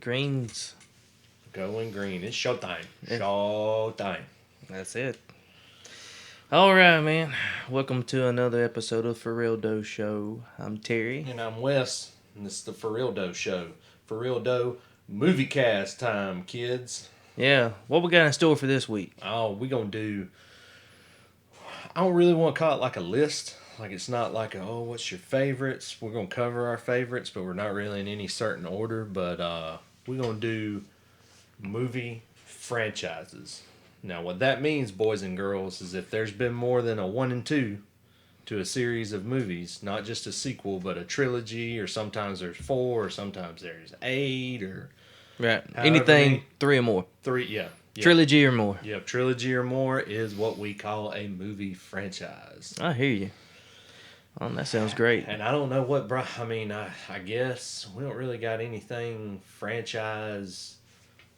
Greens. Going green. It's showtime. Yeah. Showtime. That's it. All right, man. Welcome to another episode of For Real Doe Show. I'm Terry. And I'm Wes, and this is the For Real Doe Show. For Real Doe movie cast time, kids. Yeah, what we got in store for this week? Oh, we gonna do. I don't really want to call it like a list. Like it's not like what's your favorites? We're gonna cover our favorites, but we're not really in any certain order. But we're gonna do movie franchises. Now, what that means, boys and girls, is if there's been more than a 1 and 2 to a series of movies, not just a sequel, but a trilogy, or sometimes there's 4, or sometimes there's 8, or Right. Anything many. 3 or more. 3, yeah. Trilogy or more. Yep, trilogy or more is what we call a movie franchise. I hear you. Oh, that sounds great. And I don't know what, I mean, I guess we don't really got anything franchise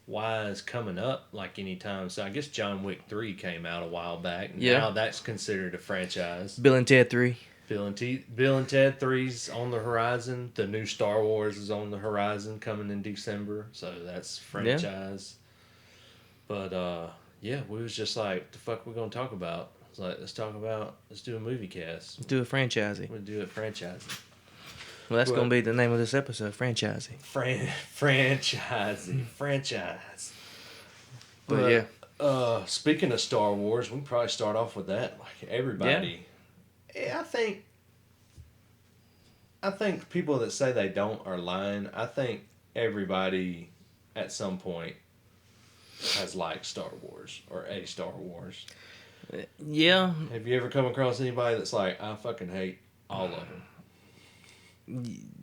wise coming up like anytime. So I guess John Wick 3 came out a while back. Yeah. Now that's considered a franchise. Bill and Ted 3. Bill and Ted 3's on the horizon. The new Star Wars is on the horizon coming in December. So that's franchise. Yeah. But yeah, we was just like, the fuck we gonna talk about? It's like, let's do a movie cast. Let's do a franchising. We'll do it franchising. Well, that's going to be the name of this episode, franchising. Franchise. But yeah. Speaking of Star Wars, we can probably start off with that. Like everybody. Yeah, I think people that say they don't are lying. I think everybody at some point has liked Star Wars or a Star Wars. Yeah. Have you ever come across anybody that's like, I fucking hate all of them?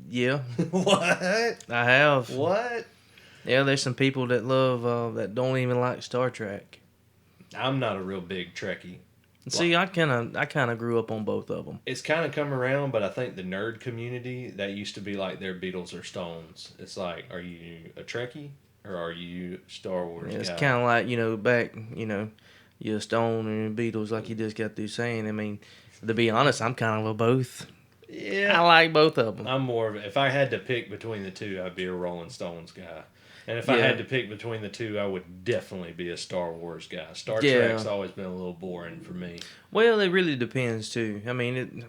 Yeah. What? I have. What? Yeah, there's some people that love, that don't even like Star Trek. I'm not a real big Trekkie. See, I kind of grew up on both of them. It's kind of come around, but I think the nerd community, that used to be like their Beatles or Stones. It's like, are you a Trekkie or are you Star Wars guy? It's kind of like, back, you're a Stone and Beatles, like you just got through saying. I mean, to be honest, I'm kind of a both. Yeah. I like both of them. I'm more of if I had to pick between the two, I'd be a Rolling Stones guy. And if I had to pick between the two, I would definitely be a Star Wars guy. Star Trek's always been a little boring for me. Well, it really depends, too. I mean,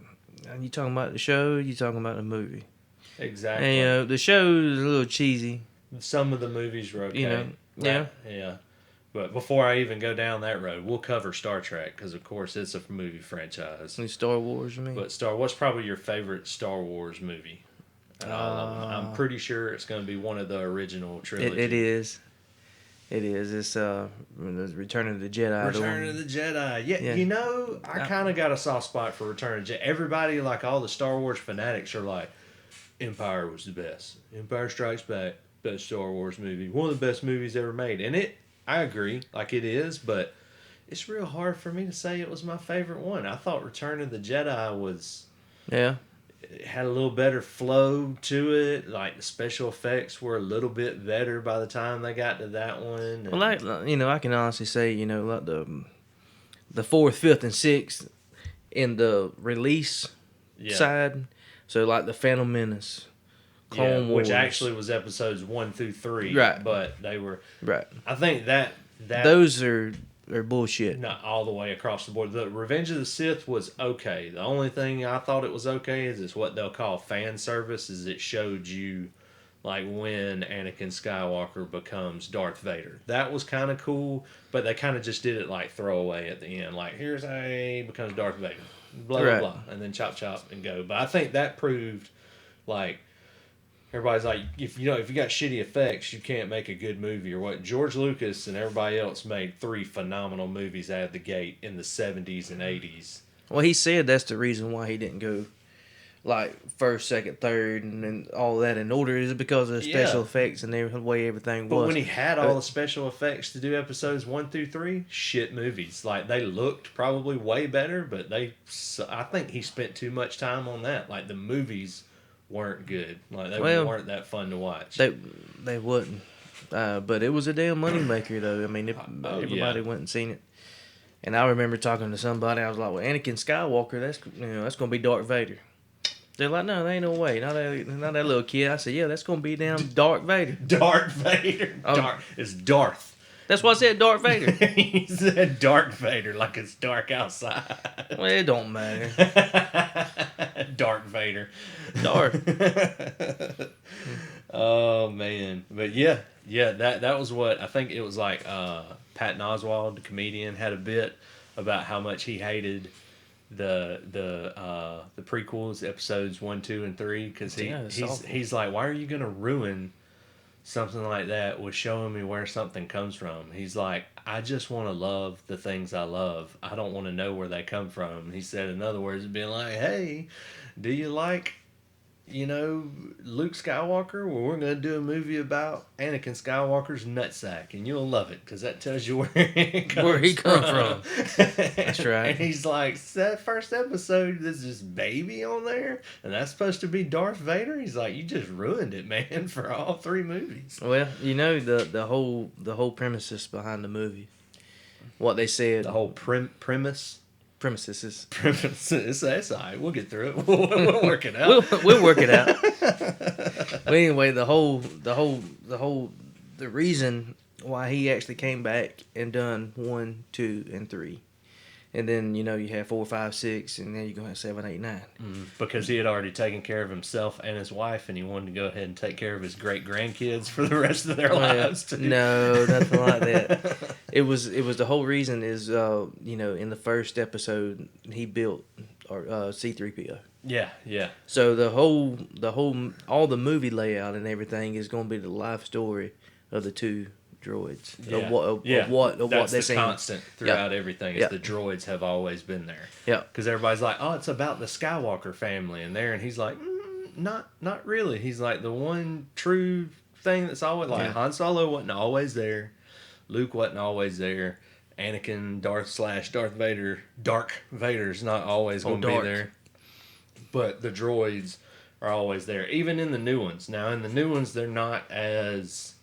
you talking about the show, you talking about the movie. Exactly. And, the show is a little cheesy. Some of the movies were okay. Yeah. Yeah. But before I even go down that road, we'll cover Star Trek because, of course, it's a movie franchise. And Star Wars, I mean. But what's probably your favorite Star Wars movie? I'm pretty sure it's going to be one of the original trilogy. It is. It is. It's Return of the Jedi. Return of the Jedi. Yeah. I kind of got a soft spot for Return of the Jedi. Everybody, like all the Star Wars fanatics, are like, Empire was the best. Empire Strikes Back, best Star Wars movie. One of the best movies ever made. And I agree, like it is, but it's real hard for me to say it was my favorite one. I thought Return of the Jedi was... Yeah. It had a little better flow to it. Like, the special effects were a little bit better by the time they got to that one. Well, I can honestly say, like the 4th, 5th, and 6th in the release side. So, like the Phantom Menace, Clone Wars. Which actually was episodes 1 through 3. Right. But they were... Right. I think that those are bullshit. Not all the way across the board. The Revenge of the Sith was okay. The only thing I thought it was okay is it's what they'll call fan service, is it showed you like when Anakin Skywalker becomes Darth Vader. That was kind of cool, but they kind of just did it like throwaway at the end. Like, here's how he becomes Darth Vader. Blah, blah, blah. And then chop, chop, and go. But I think that proved, like, everybody's like, if you got shitty effects, you can't make a good movie or what. George Lucas and everybody else made 3 phenomenal movies out of the gate in the 70s and 80s. Well, he said that's the reason why he didn't go like first, second, third, and then all that in order is because of the special effects and the way everything was. But when he had all the special effects to do episodes 1 through 3, shit movies. Like, they looked probably way better, but I think he spent too much time on that. Like, the movies weren't good. Like, they weren't that fun to watch. They wouldn't. But it was a damn moneymaker, though. I mean, everybody went and seen it. And I remember talking to somebody. I was like, "Well, Anakin Skywalker, that's going to be Darth Vader." They're like, no, there ain't no way. Not that little kid. I said, yeah, that's gonna be damn Darth Vader. Darth Vader. It's Darth. That's why I said Darth Vader. He said Darth Vader like it's dark outside. Well, it don't matter. Darth Vader. Darth. Oh man, but yeah, that was what I think it was like. Patton Oswalt, the comedian, had a bit about how much he hated the prequels, episodes 1, 2, and 3, because he's like, why are you gonna ruin something like that with showing me where something comes from? He's like, I just want to love the things I love. I don't want to know where they come from. He said, in other words, being like, hey, do you like, Luke Skywalker? Well, we're going to do a movie about Anakin Skywalker's nutsack, and you'll love it, because that tells you where he comes from. That's right. And he's like, that first episode, there's this baby on there, and that's supposed to be Darth Vader? He's like, you just ruined it, man, for all 3 movies. Well, the whole premises behind the movie, what they said. The whole premise? Premises. That's all right. We'll get through it. We'll work it out. We'll work it out. But anyway, the reason why he actually came back and done 1, 2, and 3, and then you have 4, 5, 6, and then you're gonna have 7, 8, 9. Because he had already taken care of himself and his wife, and he wanted to go ahead and take care of his great grandkids for the rest of their lives too. No, nothing like that. It was the whole reason is in the first episode he built C-3PO. Yeah. So all the movie layout and everything is going to be the life story of the 2 droids. Of what That's they're the saying. Constant throughout everything. Is the droids have always been there. Yeah. Because everybody's like, oh, it's about the Skywalker family, and he's like, not really. He's like, the one true thing that's always like Han Solo wasn't always there, Luke wasn't always there, Anakin, Darth Vader's not always going to be there, but the droids are always there, even in the new ones. Now in the new ones, they're not as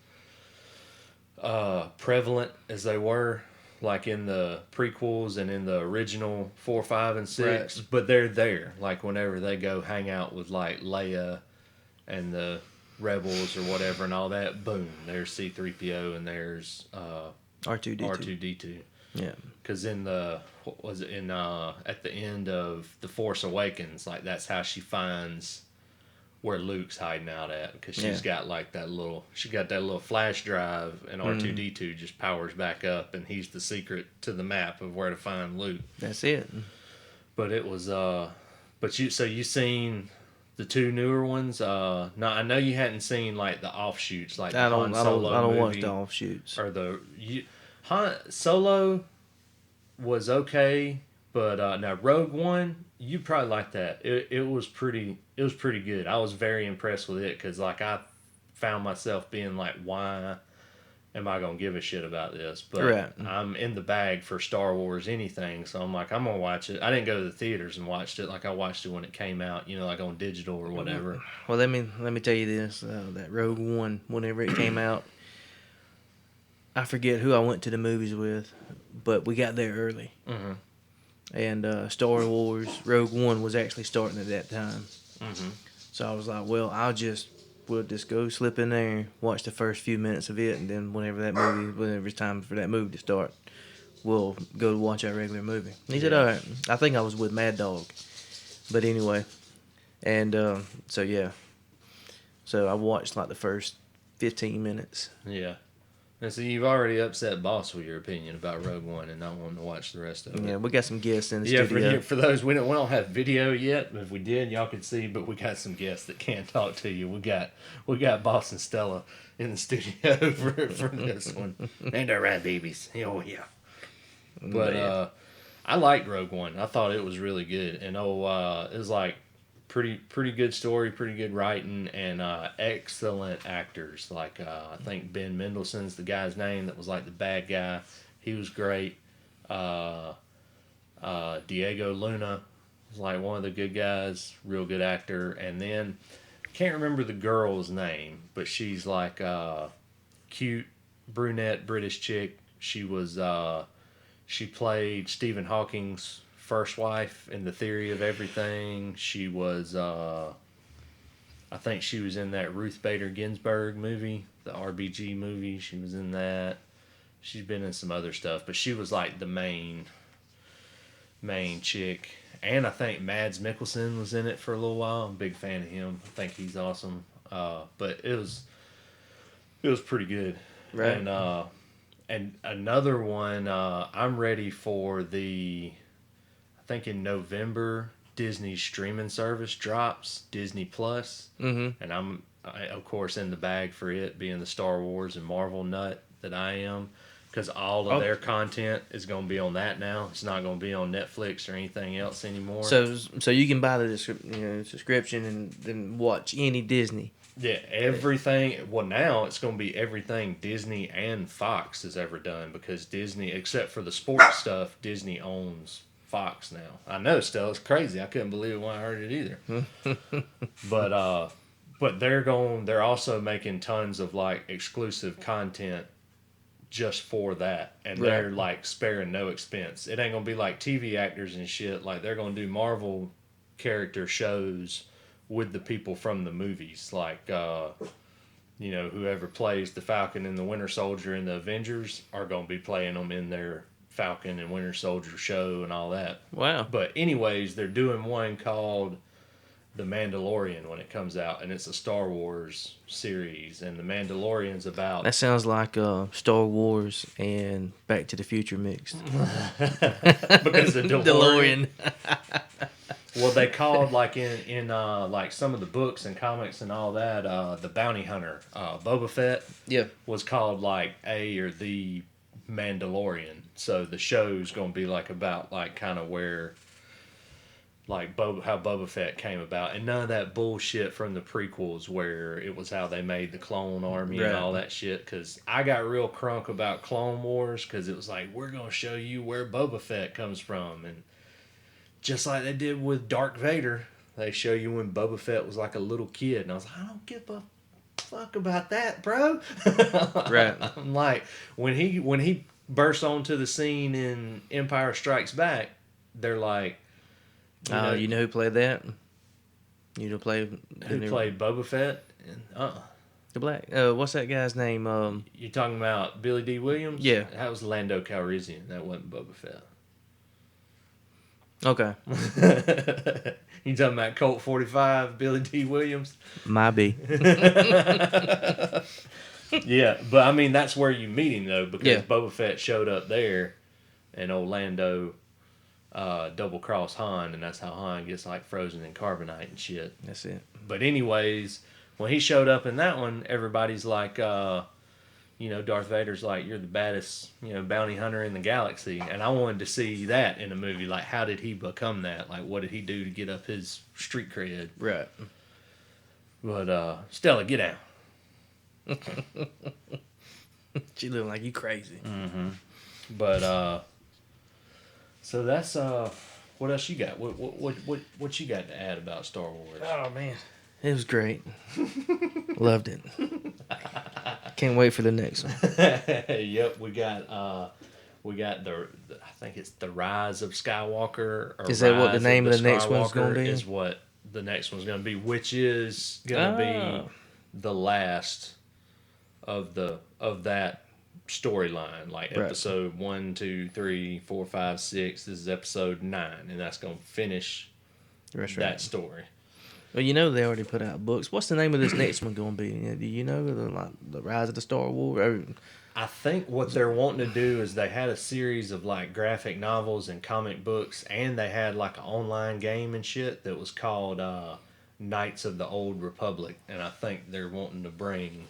prevalent as they were like in the prequels and in the original 4, 5, and 6, right. But they're there. Like whenever they go hang out with like Leia and the Rebels or whatever and all that, boom, there's C-3PO and there's R2-D2. Yeah. Because at the end of The Force Awakens, like that's how she finds where Luke's hiding out at, because she's got like that little flash drive, and R2-D2 just powers back up, and he's the secret to the map of where to find Luke. That's it. But it was you seen the 2 newer ones? No, I know you hadn't seen like the offshoots, like I Han Solo don't movie, watch the offshoots. Or Han Solo was okay, but now Rogue One, you probably like that. It was pretty good. I was very impressed with it, because like I found myself being like, why am I gonna give a shit about this? But right. I'm in the bag for Star Wars anything, so I'm like, I'm gonna watch it. I didn't go to the theaters and watched it. Like I watched it when it came out, like on digital or whatever. Well, let me tell you this: that Rogue One, whenever it came out, I forget who I went to the movies with, but we got there early. Mm-hmm. And Star Wars Rogue One was actually starting at that time. Mm-hmm. So I was like, well, we'll just go slip in there, watch the first few minutes of it, and then whenever it's time for that movie to start, we'll go to watch our regular movie. And he said, all right. I think I was with Mad Dog. But anyway, and so I watched like the first 15 minutes. Yeah. And so you've already upset Boss with your opinion about Rogue One and not wanting to watch the rest of it. Yeah, we got some guests in the studio. For those, we don't have video yet, but if we did, y'all could see. But we got some guests that can't talk to you. We got Boss and Stella in the studio for this one, and our rat babies. Oh yeah. But I liked Rogue One. I thought it was really good, and it was like pretty good story, pretty good writing, and excellent actors. Like I think Ben Mendelsohn's the guy's name that was like the bad guy. He was great. Diego Luna was like one of the good guys, real good actor. And then can't remember the girl's name, but she's like cute brunette British chick. She was she played Stephen Hawking's first wife in The Theory of Everything. She was, I think she was in that Ruth Bader Ginsburg movie, the RBG movie. She was in that. She's been in some other stuff, but she was like the main chick. And I think Mads Mikkelsen was in it for a little while. I'm a big fan of him. I think he's awesome. But it was pretty good. Right. And another one, I'm ready for I think in November, Disney's streaming service drops, Disney Plus. Mm-hmm. And I'm, of course, in the bag for it, being the Star Wars and Marvel nut that I am. Because all of their content is going to be on that now. It's not going to be on Netflix or anything else anymore. So you can buy the subscription and then watch any Disney. Yeah, everything. Well, now it's going to be everything Disney and Fox has ever done, because Disney, except for the sports stuff, Disney owns Fox now. I know, Stella, it's crazy. I couldn't believe it when I heard it either. But they're also making tons of like exclusive content just for that, and they're like sparing no expense. It ain't gonna be like TV actors and shit. Like, they're gonna do Marvel character shows with the people from the movies, like whoever plays the Falcon and the Winter Soldier in the Avengers are gonna be playing them in their Falcon and Winter Soldier show and all that. Wow. But anyways, they're doing one called The Mandalorian when it comes out, and it's a Star Wars series, and The Mandalorian's about... That sounds like Star Wars and Back to the Future mixed. Because of DeLorean. DeLorean. Well, they called, like, in like some of the books and comics and all that, the bounty hunter, Boba Fett, was called, like, the Mandalorian. So the show's going to be, like, about, like, kind of where... like how Boba Fett came about, and none of that bullshit from the prequels where it was how they made the clone army and all that shit. Because I got real crunk about Clone Wars, because it was like, we're going to show you where Boba Fett comes from. And just like they did with Darth Vader, they show you when Boba Fett was like a little kid. And I was like, I don't give a fuck about that, bro. Right. I'm like, when he bursts onto the scene in Empire Strikes Back, they're like, you know who played that? You know who played Boba Fett? The black. What's that guy's name? You're talking about Billy D. Williams? Yeah. That was Lando Calrissian. That wasn't Boba Fett. Okay. You talking about Colt 45, Billy D. Williams? Might be. Yeah, but I mean, that's where you meet him, though, because Boba Fett showed up there, and old Lando double cross Han, and that's how Han gets like frozen in carbonite and shit. That's it. But anyways, when he showed up in that one, everybody's like, Darth Vader's like, you're the baddest, bounty hunter in the galaxy. And I wanted to see that in a movie. Like, how did he become that? Like, what did he do to get up his street cred? Right. But, Stella, get out. She looking like you crazy. Mm-hmm. But, so that's, what else you got? What you got to add about Star Wars? Oh, man. It was great. Loved it. Can't wait for the next one. Yep, we got the I think it's The Rise of Skywalker. Or is that Rise what the name of the next one's going to be? Is what the next one's going to be, which is going to be the last of that storyline, like episode 1, 2, 3, 4, 5, 6. This is episode 9, and that's going to finish that story. Well, they already put out books. What's the name of this next one going to be? Do you know? The Rise of the Star Wars? I think what they're wanting to do is they had a series of like graphic novels and comic books, and they had like an online game and shit that was called Knights of the Old Republic, and I think they're wanting to bring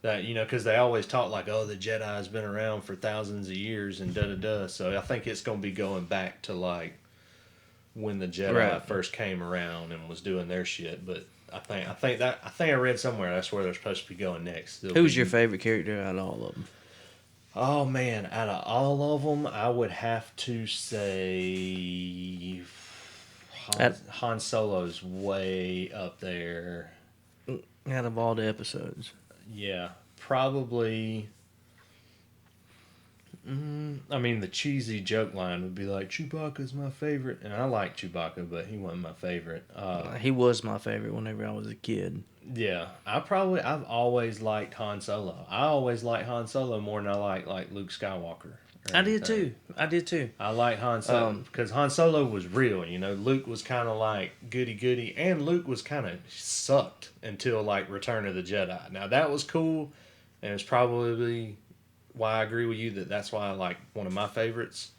that, because they always talk like, oh, the Jedi's been around for thousands of years and da-da-da, so I think it's going to be going back to like when the Jedi first came around and was doing their shit. But I think I read somewhere that's where they're supposed to be going next. Who's your favorite character out of all of them? Oh man, out of all of them, I would have to say Han Solo's way up there. Out of all the episodes. Yeah, probably. I mean, the cheesy joke line would be like, Chewbacca's my favorite. And I like Chewbacca, but he wasn't my favorite. He was my favorite whenever I was a kid. Yeah. I've always liked Han Solo. I always liked Han Solo more than I like Luke Skywalker. I did too. I like Han Solo because Han Solo was real. You know, Luke was kind of like goody, and Luke was kind of sucked until like Return of the Jedi. Now that was cool, and it's probably why I agree with you that's why I like one of my favorites,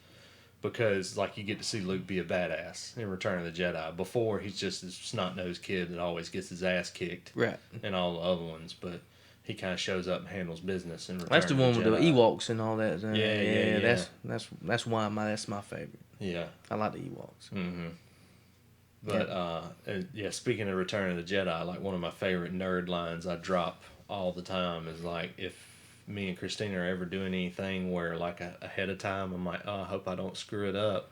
because like you get to see Luke be a badass in Return of the Jedi. Before he's just this snot-nosed kid that always gets his ass kicked, right? And all the other ones, but he kind of shows up and handles business in Return That's the of one the with the Jedi. Ewoks and all that. Yeah. That's why that's my favorite. Yeah, I like the Ewoks. Mm-hmm. But speaking of Return of the Jedi, like one of my favorite nerd lines I drop all the time is like, if me and Christina are ever doing anything where like ahead of time I'm like, oh, I hope I don't screw it up.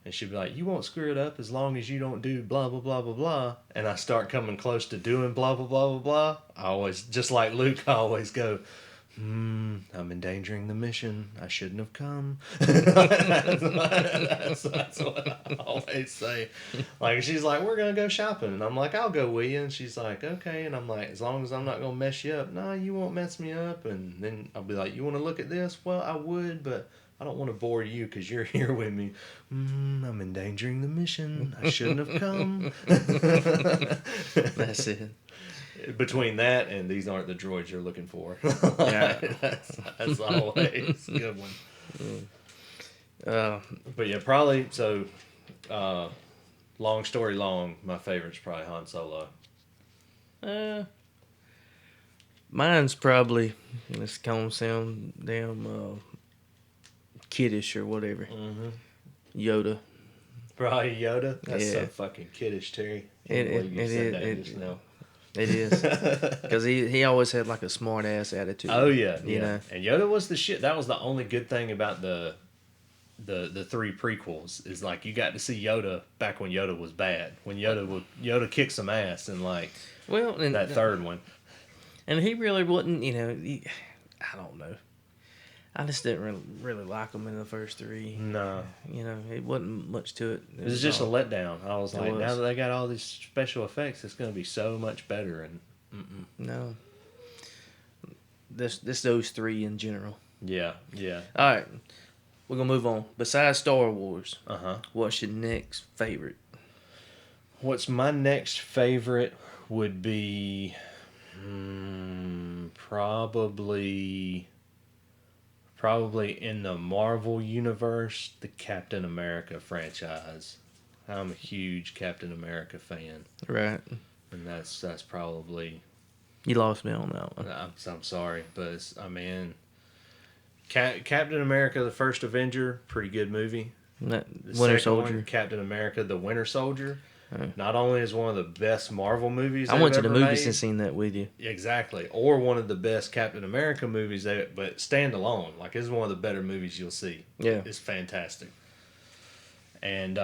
And she'd be like, you won't screw it up as long as you don't do blah, blah, blah, blah, blah. And I start coming close to doing blah, blah, blah, blah, blah. I always, just like Luke, I always go, I'm endangering the mission. I shouldn't have come. that's what I always say. Like, she's like, we're going to go shopping. And I'm like, I'll go with you. And she's like, okay. And I'm like, as long as I'm not going to mess you up. No, you won't mess me up. And then I'll be like, you want to look at this? Well, I would, but I don't want to bore you because you're here with me. I'm endangering the mission. I shouldn't have come. That's it. Between that and these aren't the droids you're looking for. Yeah. that's always a good one. But yeah, probably, so, long story long, my favorite's probably Han Solo. Mine's probably, it's gonna sound damn kiddish or whatever. Mm-hmm. Yoda. Probably Yoda? That's so fucking kiddish, Terry. It is. Because he always had like a smart ass attitude. Oh, yeah. You know? And Yoda was the shit. That was the only good thing about the three prequels, is like you got to see Yoda back when Yoda was bad. When Yoda kicked some ass in like that third one. And he really wasn't, I don't know. I just didn't really like him in the first three. No. It wasn't much to it. It was just a letdown. I was like, now that they got all these special effects, it's going to be so much better. And no. This those three in general. Yeah. All right. We're going to move on. Besides Star Wars, what's your next favorite? What's my next favorite would be probably in the Marvel universe, the Captain America franchise. I'm a huge Captain America fan. Right. And that's probably... You lost me on that one. I'm sorry, but Captain America, the First Avenger, pretty good movie. Winter Soldier. Captain America, the Winter Soldier. Not only is one of the best Marvel movies I went to the movies made, and seen that with you. Exactly. Or one of the best Captain America movies, but standalone. Like, it's one of the better movies you'll see. Yeah. It's fantastic. And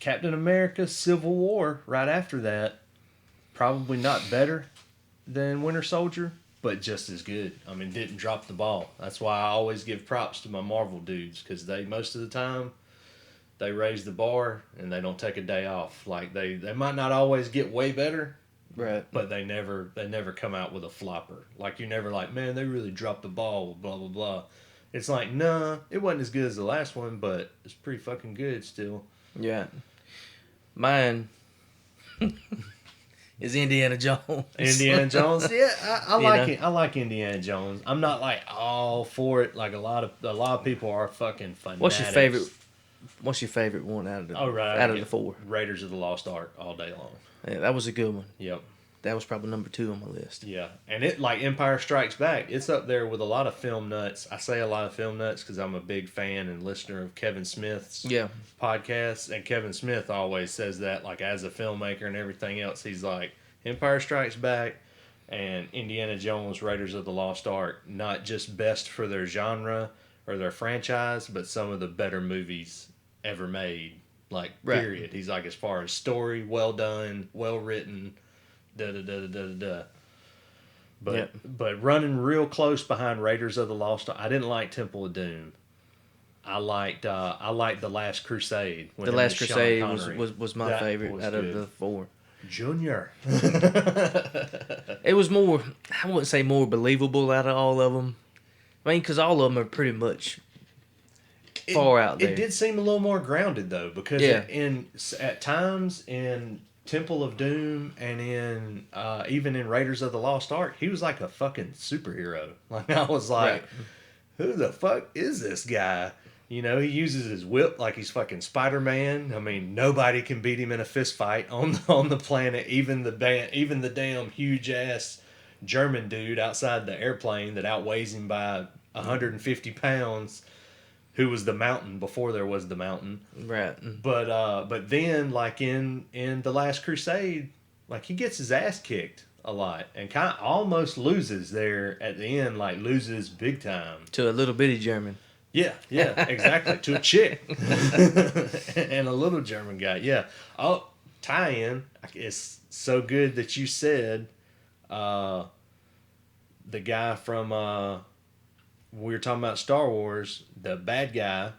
Captain America Civil War, right after that, probably not better than Winter Soldier, but just as good. I mean, didn't drop the ball. That's why I always give props to my Marvel dudes, because they, most of the time, they raise the bar and they don't take a day off. Like, they might not always get way better, right? But they never come out with a flopper. Like, you're never like, man, they really dropped the ball, blah blah blah. It's like, nah, it wasn't as good as the last one, but it's pretty fucking good still. Yeah. Mine is Indiana Jones. Indiana Jones, yeah, I like it. I like Indiana Jones. I'm not like all for it. Like a lot of people are fucking fanatics. What's your favorite one out of the the four? Raiders of the Lost Ark all day long. Yeah, that was a good one. Yep. That was probably number 2 on my list. Yeah, and it, like Empire Strikes Back, it's up there with a lot of film nuts. I say a lot of film nuts because I'm a big fan and listener of Kevin Smith's podcasts, and Kevin Smith always says that, like, as a filmmaker and everything else, he's like, Empire Strikes Back and Indiana Jones, Raiders of the Lost Ark, not just best for their genre or their franchise, but some of the better movies ever made, like, period. He's like, as far as story, well done, well written, But running real close behind Raiders of the Lost Ark, I didn't like Temple of Doom. I liked The Last Crusade. The Last Crusade was my favorite out of the 4. Junior. It was more, I wouldn't say more believable out of all of them. I mean, because all of them are pretty much far out there. It did seem a little more grounded, though, because at times in Temple of Doom and in even in Raiders of the Lost Ark, he was like a fucking superhero. Like, I was like, who the fuck is this guy? You know, he uses his whip like he's fucking Spider-Man. I mean, nobody can beat him in a fist fight on the planet. Even the damn huge ass German dude outside the airplane that outweighs him by 150 pounds, who was the Mountain before there was the Mountain. Right. But then, like in The Last Crusade, like, he gets his ass kicked a lot and kind of almost loses there at the end, like loses big time to a little bitty German. Yeah, exactly. To a chick. And a little German guy. Yeah. Oh, tie-in. It's so good that you said the guy from we were talking about Star Wars, the bad guy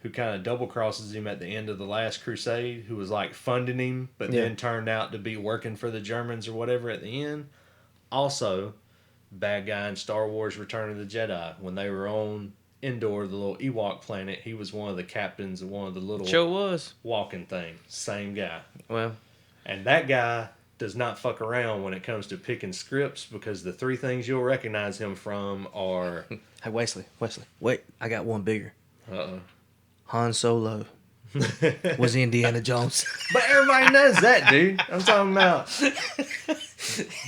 who kind of double crosses him at the end of The Last Crusade, who was like funding him, but then turned out to be working for the Germans or whatever at the end. Also, bad guy in Star Wars Return of the Jedi, when they were on Endor, the little Ewok planet, he was one of the captains of one of the little walking things. Same guy. Well, and that guy does not fuck around when it comes to picking scripts, because the 3 things you'll recognize him from are... Hey, Wesley, wait, I got one bigger. Uh-oh. Han Solo was Indiana Jones. But everybody knows that, dude. I'm talking about...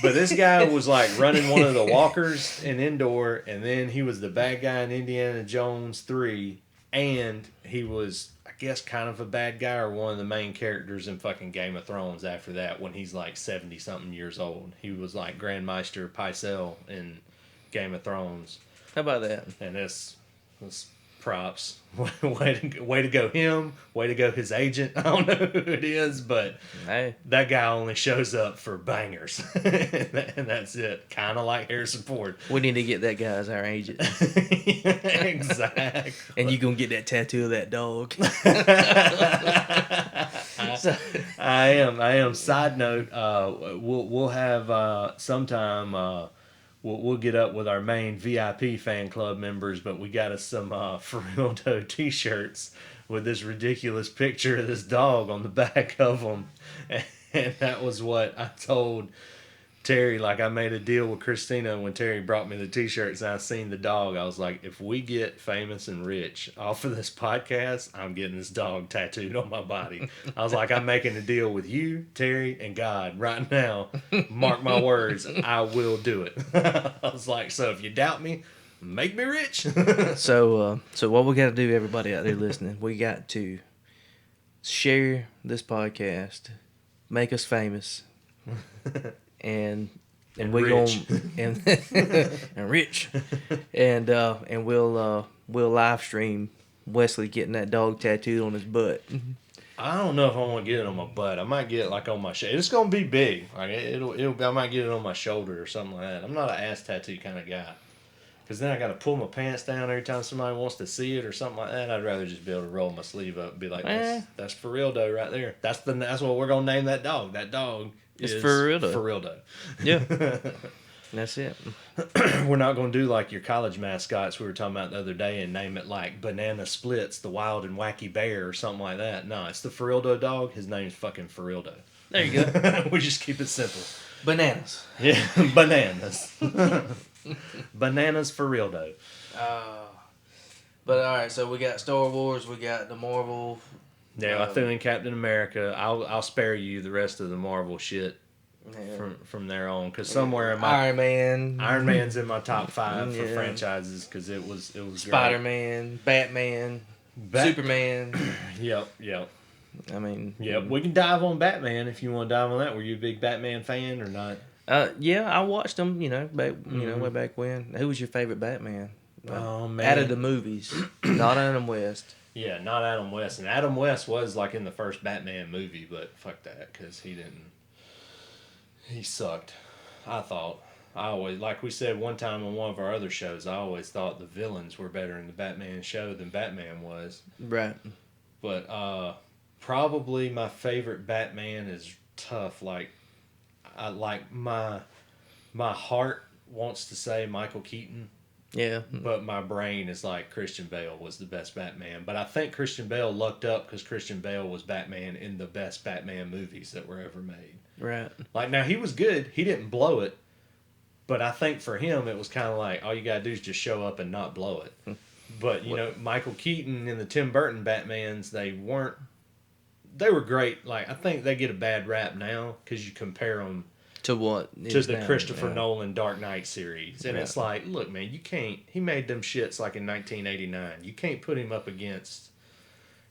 But this guy was like running one of the walkers in Endor, and then he was the bad guy in Indiana Jones 3, and he was, I guess, kind of a bad guy or one of the main characters in fucking Game of Thrones after that, when he's like 70-something years old. He was like Grandmaster Pycelle in Game of Thrones. How about that? And this props. Way to go him. Way to go his agent. I don't know who it is, but that guy only shows up for bangers. And that's it. Kind of like Harrison Ford. We need to get that guy as our agent. Exactly. And you going to get that tattoo of that dog. I am. Side note, we'll have sometime... We'll get up with our main VIP fan club members, but we got us some Ferildo t-shirts with this ridiculous picture of this dog on the back of them. And that was what I told Terry. Like, I made a deal with Christina when Terry brought me the t-shirts and I seen the dog. I was like, if we get famous and rich off of this podcast, I'm getting this dog tattooed on my body. I was like, I'm making a deal with you, Terry, and God right now. Mark my words, I will do it. I was like, so if you doubt me, make me rich. So what we got to do, everybody out there listening, we got to share this podcast, make us famous, and we're rich. Gonna and rich, and we'll live stream Wesley getting that dog tattooed on his butt. I don't know if I want to get it on my butt. I might get it like on my shoulder. It's gonna be big. Like I might get it on my shoulder or something like that. I'm not an ass tattoo kind of guy. Because then I got to pull my pants down every time somebody wants to see it or something like that. I'd rather just be able to roll my sleeve up and be like, that's for real though right there. That's what we're gonna name that dog. That dog is for real though. Yeah, that's it. We're not gonna do like your college mascots we were talking about the other day and name it like Banana Splits, the Wild and Wacky Bear or something like that. No, it's the Ferildo dog. His name's fucking Ferildo. There you go. We just keep it simple. Bananas. Yeah, bananas. Bananas for real though. But all right, so we got Star Wars, we got the Marvel. Yeah, I threw in Captain America. I'll spare you the rest of the Marvel shit from there on, because somewhere in my Iron Man's in my top 5 for franchises, because it was Spider-Man, Batman, Superman. Yep. I mean, we can dive on Batman if you want to dive on that. Were you a big Batman fan or not? Yeah, I watched them. Way back when. Who was your favorite Batman? Oh man, out of the movies, not Adam West. Yeah, not Adam West. And Adam West was like in the first Batman movie, but fuck that, because he sucked. I thought. I always, like we said one time on one of our other shows, I always thought the villains were better in the Batman show than Batman was. Right. But probably my favorite Batman is tough. Like I like my heart wants to say Michael Keaton. Yeah. But my brain is like Christian Bale was the best Batman. But I think Christian Bale lucked up because Christian Bale was Batman in the best Batman movies that were ever made. Right. Like, now, he was good. He didn't blow it. But I think for him, it was kind of like, all you got to do is just show up and not blow it. But, you know, Michael Keaton and the Tim Burton Batmans, they were great. Like, I think they get a bad rap now because you compare them to what? To the Christopher Nolan Dark Knight series. And it's like, look, man, you can't, he made them shits like in 1989. You can't put him up against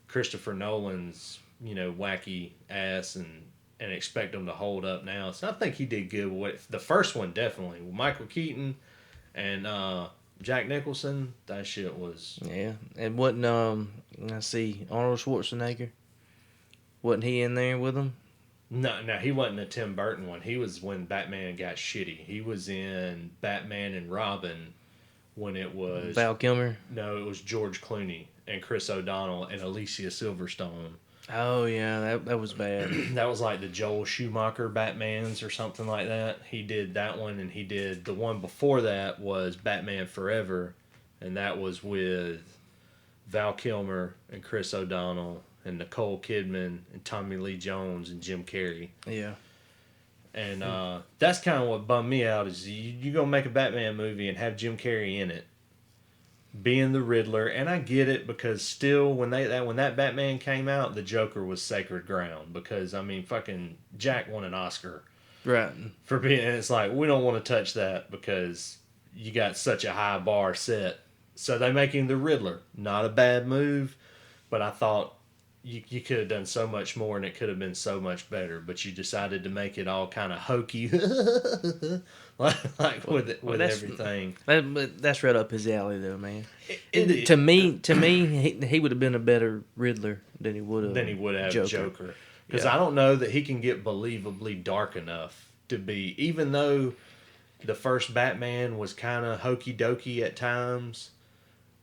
Christopher Nolan's, you know, wacky ass and expect them to hold up now. So I think he did good with the first one, definitely. With Michael Keaton and Jack Nicholson, that shit was... Yeah. And wasn't, I see, Arnold Schwarzenegger? Wasn't he in there with him? No, he wasn't a Tim Burton one. He was when Batman got shitty. He was in Batman and Robin when it was... Val Kilmer? No, it was George Clooney and Chris O'Donnell and Alicia Silverstone. Oh, yeah, that was bad. That was like the Joel Schumacher Batmans or something like that. He did that one, and he did... The one before that was Batman Forever, and that was with Val Kilmer and Chris O'Donnell and Nicole Kidman and Tommy Lee Jones and Jim Carrey. Yeah. And that's kind of what bummed me out is you gonna make a Batman movie and have Jim Carrey in it, being the Riddler. And I get it because still when that Batman came out, the Joker was sacred ground because I mean fucking Jack won an Oscar, right, for being. And it's like we don't want to touch that because you got such a high bar set. So they making the Riddler, not a bad move, but I thought. You could have done so much more and it could have been so much better, but you decided to make it all kind of hokey, like with everything. That's right up his alley, though, man. To me, he would have been a better Riddler than he would have Joker. Because I don't know that he can get believably dark enough to be, even though the first Batman was kind of hokey dokey at times.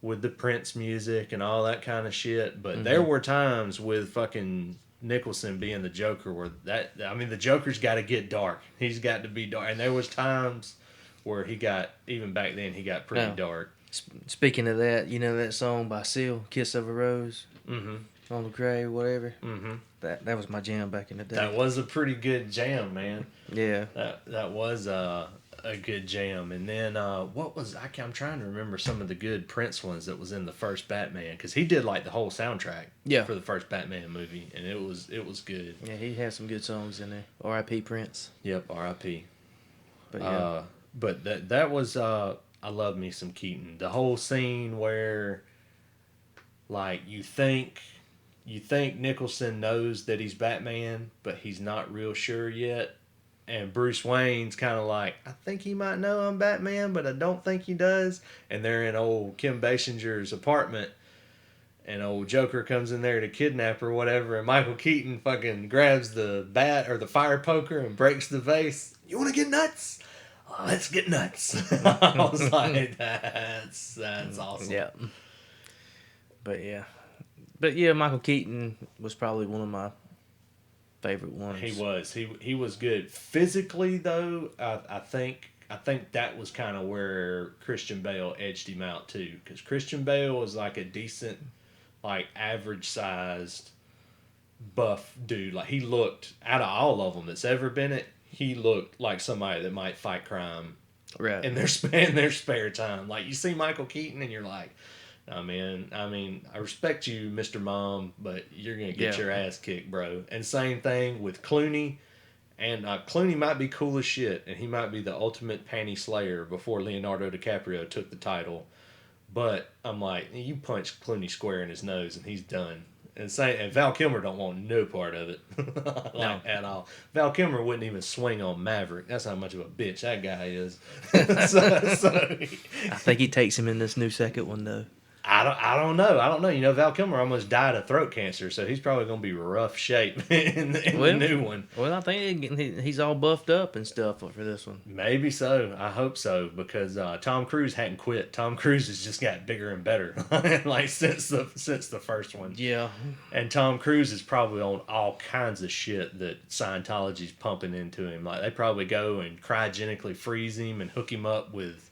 With the Prince music and all that kind of shit. But there were times with fucking Nicholson being the Joker where the Joker's got to get dark. He's got to be dark. And there was times where even back then, he got pretty dark. Speaking of that, you know that song by Seal, Kiss of a Rose? Mm-hmm. On the Grave, whatever? Mm-hmm. That was my jam back in the day. That was a pretty good jam, man. Yeah. That was a good jam. And then I'm trying to remember some of the good Prince ones that was in the first Batman because he did like the whole soundtrack for the first Batman movie and it was good. Yeah, he had some good songs in there. R.I.P. Prince. Yep, R.I.P. But yeah. But that was I love me some Keaton. The whole scene where like you think Nicholson knows that he's Batman but he's not real sure yet. And Bruce Wayne's kind of like, I think he might know I'm Batman, but I don't think he does. And they're in old Kim Basinger's apartment. And old Joker comes in there to kidnap her or whatever. And Michael Keaton fucking grabs the bat or the fire poker and breaks the vase. You want to get nuts? Let's get nuts. I was like, that's awesome. Yeah. But yeah, Michael Keaton was probably one of my favorite ones. He was good physically though. I think that was kind of where Christian Bale edged him out too, because Christian Bale was like a decent, like average sized, buff dude. Like he looked out of all of them that's ever been it. He looked like somebody that might fight crime, right? In their spare time. Like you see Michael Keaton and you're like. I mean, I respect you, Mr. Mom, but you're going to get your ass kicked, bro. And same thing with Clooney. And Clooney might be cool as shit, and he might be the ultimate panty slayer before Leonardo DiCaprio took the title. But I'm like, you punch Clooney square in his nose, and he's done. And Val Kilmer don't want no part of it, at all. Val Kilmer wouldn't even swing on Maverick. That's how much of a bitch that guy is. I think he takes him in this new second one, though. I don't know. I don't know. You know, Val Kilmer almost died of throat cancer, so he's probably going to be rough shape in the new one. Well, I think he's all buffed up and stuff for this one. Maybe so. I hope so, because Tom Cruise hadn't quit. Tom Cruise has just got bigger and better, like since the first one. Yeah. And Tom Cruise is probably on all kinds of shit that Scientology's pumping into him. Like, they probably go and cryogenically freeze him and hook him up with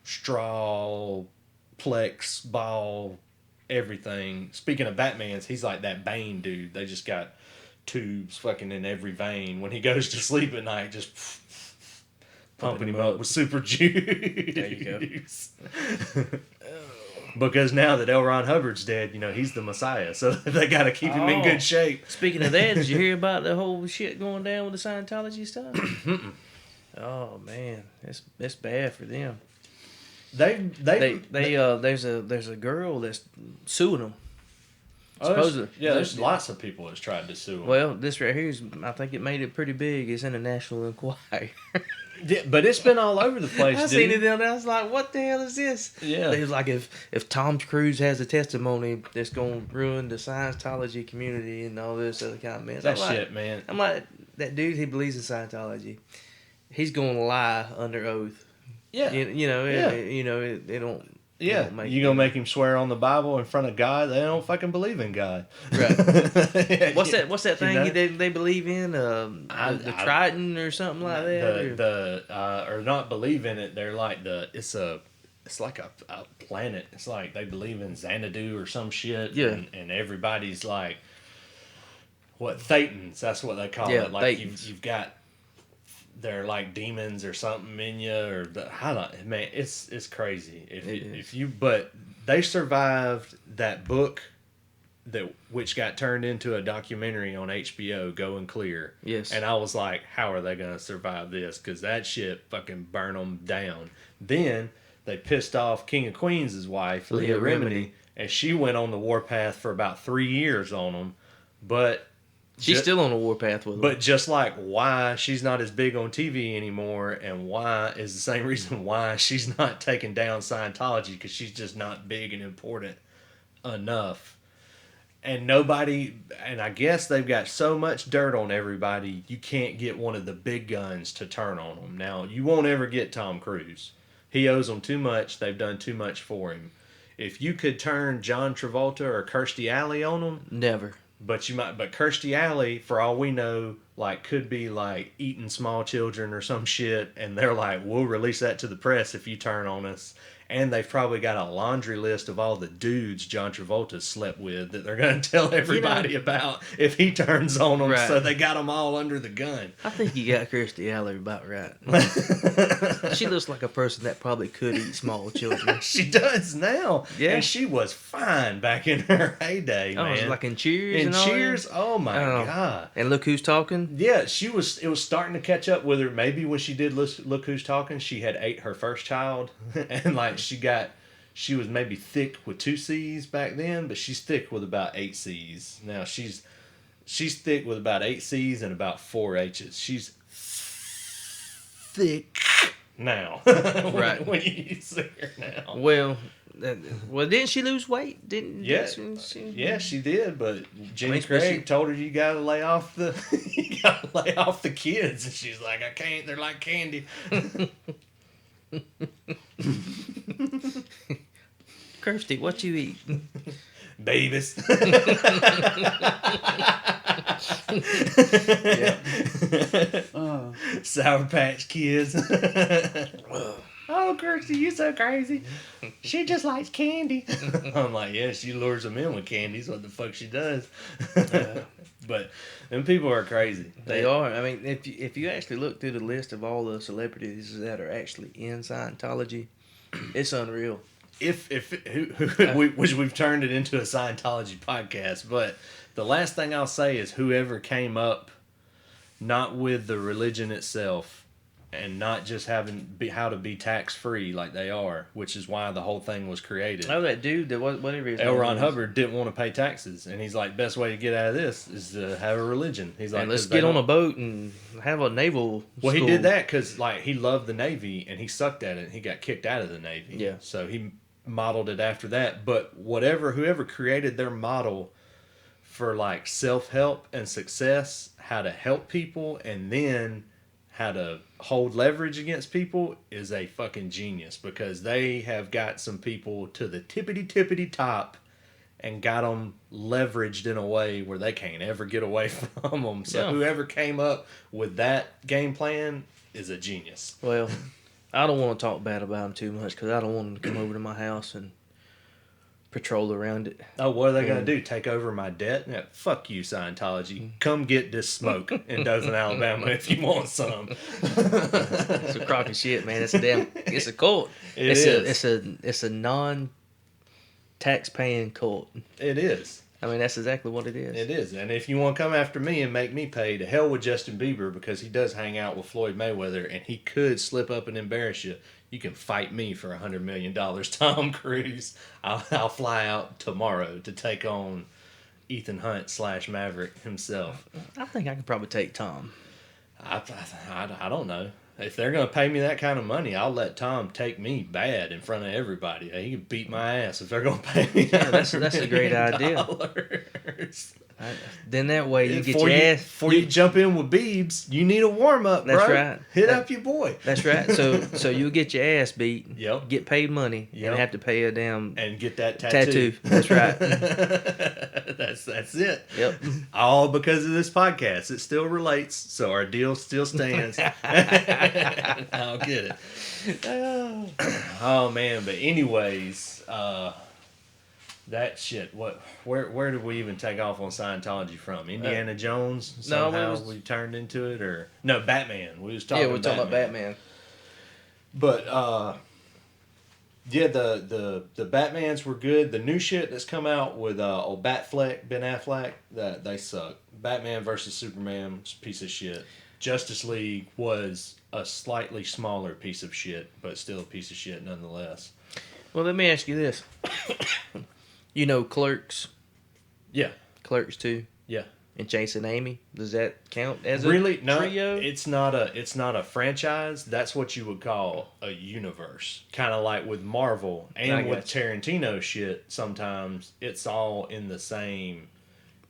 strawplex ball, everything. Speaking of Batman's, he's like that Bane dude. They just got tubes fucking in every vein. When he goes to sleep at night, just pumping him up with super juice. There you go. Because now that L. Ron Hubbard's dead, you know, he's the Messiah. So they got to keep him in good shape. Speaking of that, did you hear about the whole shit going down with the Scientology stuff? Oh man, it's bad for them. There's a girl that's suing them. Supposedly, there's lots of people that's tried to sue them. Well, this right here I think it made it pretty big. It's in a National Enquirer. Yeah, but it's been all over the place. I seen it down there. I was like, "What the hell is this?" Yeah, it was like if Tom Cruise has a testimony that's gonna ruin the Scientology community and all this other kind of mess. That shit, man. I'm like, that dude. He believes in Scientology. He's gonna lie under oath. Yeah, they don't. Yeah, you gonna make him swear on the Bible in front of God? They don't fucking believe in God. Right. What's that thing they believe in? The Triton or something like that? Or not believe in it. They're like it's like a planet. It's like they believe in Xanadu or some shit. Yeah. And everybody's like, what, Thetans? That's what they call it. Like you've got, they're like demons or something in you, or I don't, man, it's crazy. But they survived that book which got turned into a documentary on HBO, Going Clear. Yes. And I was like, how are they gonna survive this? Because that shit fucking burned them down. Then they pissed off King of Queens' wife, Leah Remini, and she went on the warpath for about 3 years on them, but. She's still on the warpath with him. But just like why she's not as big on TV anymore, and why is the same reason why she's not taking down Scientology, because she's just not big and important enough. And I guess they've got so much dirt on everybody, you can't get one of the big guns to turn on them. Now, you won't ever get Tom Cruise. He owes them too much. They've done too much for him. If you could turn John Travolta or Kirstie Alley on them... Never. But Kirstie Alley, for all we know, like, could be like eating small children or some shit, and they're like, we'll release that to the press if you turn on us. And they've probably got a laundry list of all the dudes John Travolta slept with that they're going to tell everybody about if he turns on them. Right. So they got them all under the gun. I think you got Kirstie Alley about right. She looks like a person that probably could eat small children. She does now. Yeah. And she was fine back in her heyday, man. Oh, it was like in Cheers. In Cheers? Oh, my God. And Look Who's Talking? Yeah, it was starting to catch up with her. Maybe when she did Look Who's Talking, she had ate her first child. And like she was maybe thick with 2 C's back then, but she's thick with about 8 C's. Now she's thick with about 8 C's and about 4 H's. She's thick now. Right. When you see her now. Well, didn't she lose weight? Yeah, she did. But Jenny Craig told her you gotta lay off the kids, and she's like, I can't. They're like candy. Kirstie, what you eat? Babies. Sour Patch Kids. Oh, Kirstie, you so crazy. She just likes candy. I'm like, yeah, she lures them in with candy. Is what the fuck she does. But them people are crazy. They are. I mean, if you actually look through the list of all the celebrities that are actually in Scientology, it's unreal. Which we've turned it into a Scientology podcast, but the last thing I'll say is whoever came up, not with the religion itself, and not just how to be tax free like they are, which is why the whole thing was created. Oh, that dude, whatever his L. name Ron is. Hubbard didn't want to pay taxes, and he's like, best way to get out of this is to have a religion. He's like, and let's get on a boat and have a naval Well, school. he did that because like he loved the Navy and he sucked at it. He got kicked out of the Navy. Yeah. So he modeled it after that. But whoever created their model for like self-help and success, how to help people, and then how to hold leverage against people is a fucking genius, because they have got some people to the tippity top and got them leveraged in a way where they can't ever get away from them. So whoever came up with that game plan is a genius. Well, I don't want to talk bad about him too much because I don't want him to come over to my house and patrol around it. Oh, what are they going to do? Take over my debt? Yeah, fuck you, Scientology. Come get this smoke in Dothan, Alabama if you want some. It's a crock of shit, man. It's a cult. It's a non-tax paying cult. It is. I mean, that's exactly what it is. It is. And if you want to come after me and make me pay, to hell with Justin Bieber, because he does hang out with Floyd Mayweather and he could slip up and embarrass you. You can fight me for $100 million, Tom Cruise. I'll fly out tomorrow to take on Ethan Hunt / Maverick himself. I think I could probably take Tom. I don't know. If they're going to pay me that kind of money, I'll let Tom take me bad in front of everybody. He can beat my ass if they're going to pay me. Yeah, that's a great idea. Then that way you get your ass. Before you jump in with Biebs, you need a warm up, bro. That's right. Hit up your boy. That's right. So you'll get your ass beat. Yep. Get paid money. Yep. And have to pay a damn and get that tattoo. That's right. That's it. Yep. All because of this podcast. It still relates, so our deal still stands. I'll get it. Oh man, but anyways, that shit. Where did we even take off on Scientology from? Indiana Jones? Somehow we turned into it, or no? Batman. We was talking. Yeah, we're talking about Batman. But yeah, the Batmans were good. The new shit that's come out with old Batfleck, Ben Affleck, that they suck. Batman versus Superman was a piece of shit. Justice League was a slightly smaller piece of shit, but still a piece of shit nonetheless. Well, let me ask you this. You know Clerks? Yeah. Clerks 2? Yeah. And Chasing Amy? Does that count as really? a trio? No, it's not a franchise. That's what you would call a universe. Kind of like with Marvel and with Tarantino shit, sometimes it's all in the same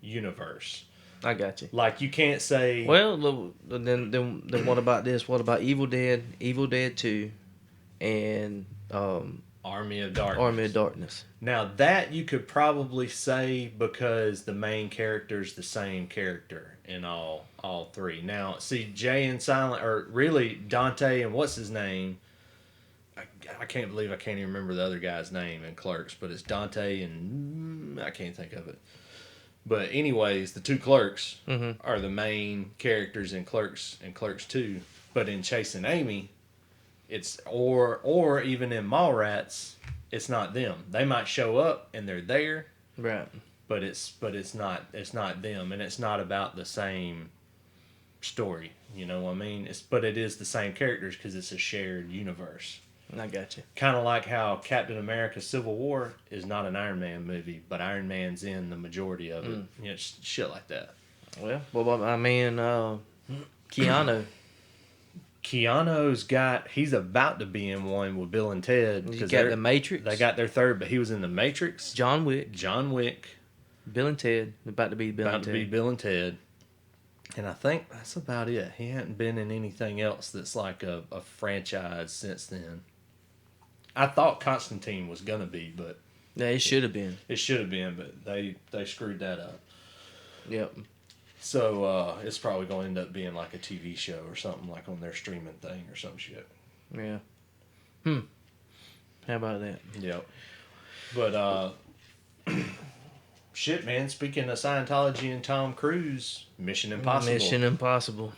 universe. I got you. Like you can't say. Well, then what about this? What about Evil Dead 2, and Army of Darkness. Army of Darkness. Now that you could probably say because the main character's the same character in all three. Now, see, Jay and Silent, or really Dante and what's his name? I can't believe I can't even remember the other guy's name in Clerks, but it's Dante and I can't think of it. But anyways, the two Clerks are the main characters in Clerks and Clerks 2. But in Chasing Amy, it's or even in Mallrats, it's not them. They might show up and they're there, right? But it's not them, and it's not about the same story. You know what I mean? But it is the same characters because it's a shared universe. I got you. Kind of like how Captain America: Civil War is not an Iron Man movie, but Iron Man's in the majority of it. You know, shit like that. Well, what about my man Keanu? He's about to be in one with Bill and Ted. He got the Matrix. They got their third, but he was in the Matrix. John Wick. Bill and Ted. About to be Bill and Ted. And I think that's about it. He hadn't been in anything else that's like a franchise since then. I thought Constantine was going to be, but... Yeah, it should have been. It should have been, but they screwed that up. Yep. So it's probably going to end up being like a TV show or something, like on their streaming thing or some shit. Yeah. How about that? Yep. But shit, man. Speaking of Scientology and Tom Cruise, Mission Impossible.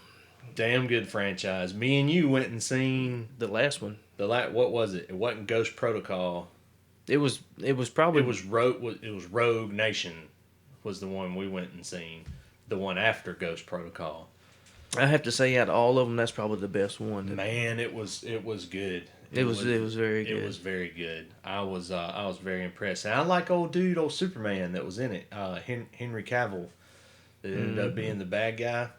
Damn good franchise. Me and you went and seen the last one. What was it? It wasn't Ghost Protocol. It was Rogue Nation was the one we went and seen. The one after Ghost Protocol. I have to say, out of all of them, that's probably the best one. Man, it was good. It was very good. It was very good. I was very impressed. And I like old Superman that was in it. Henry Cavill that ended up being the bad guy.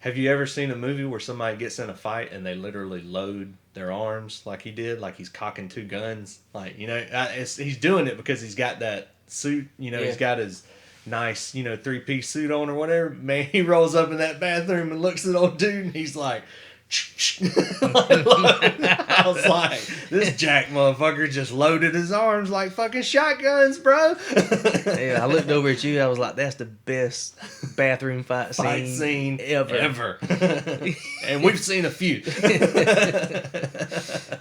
Have you ever seen a movie where somebody gets in a fight and they literally load their arms like he did, like he's cocking 2 guns? Like, he's doing it because he's got that suit. He's got his nice, 3-piece suit on or whatever. Man, he rolls up in that bathroom and looks at old dude and he's like, I was like, this jack motherfucker just loaded his arms like fucking shotguns, bro. Yeah, I looked over at you. I was like, that's the best bathroom fight scene ever. And we've seen a few.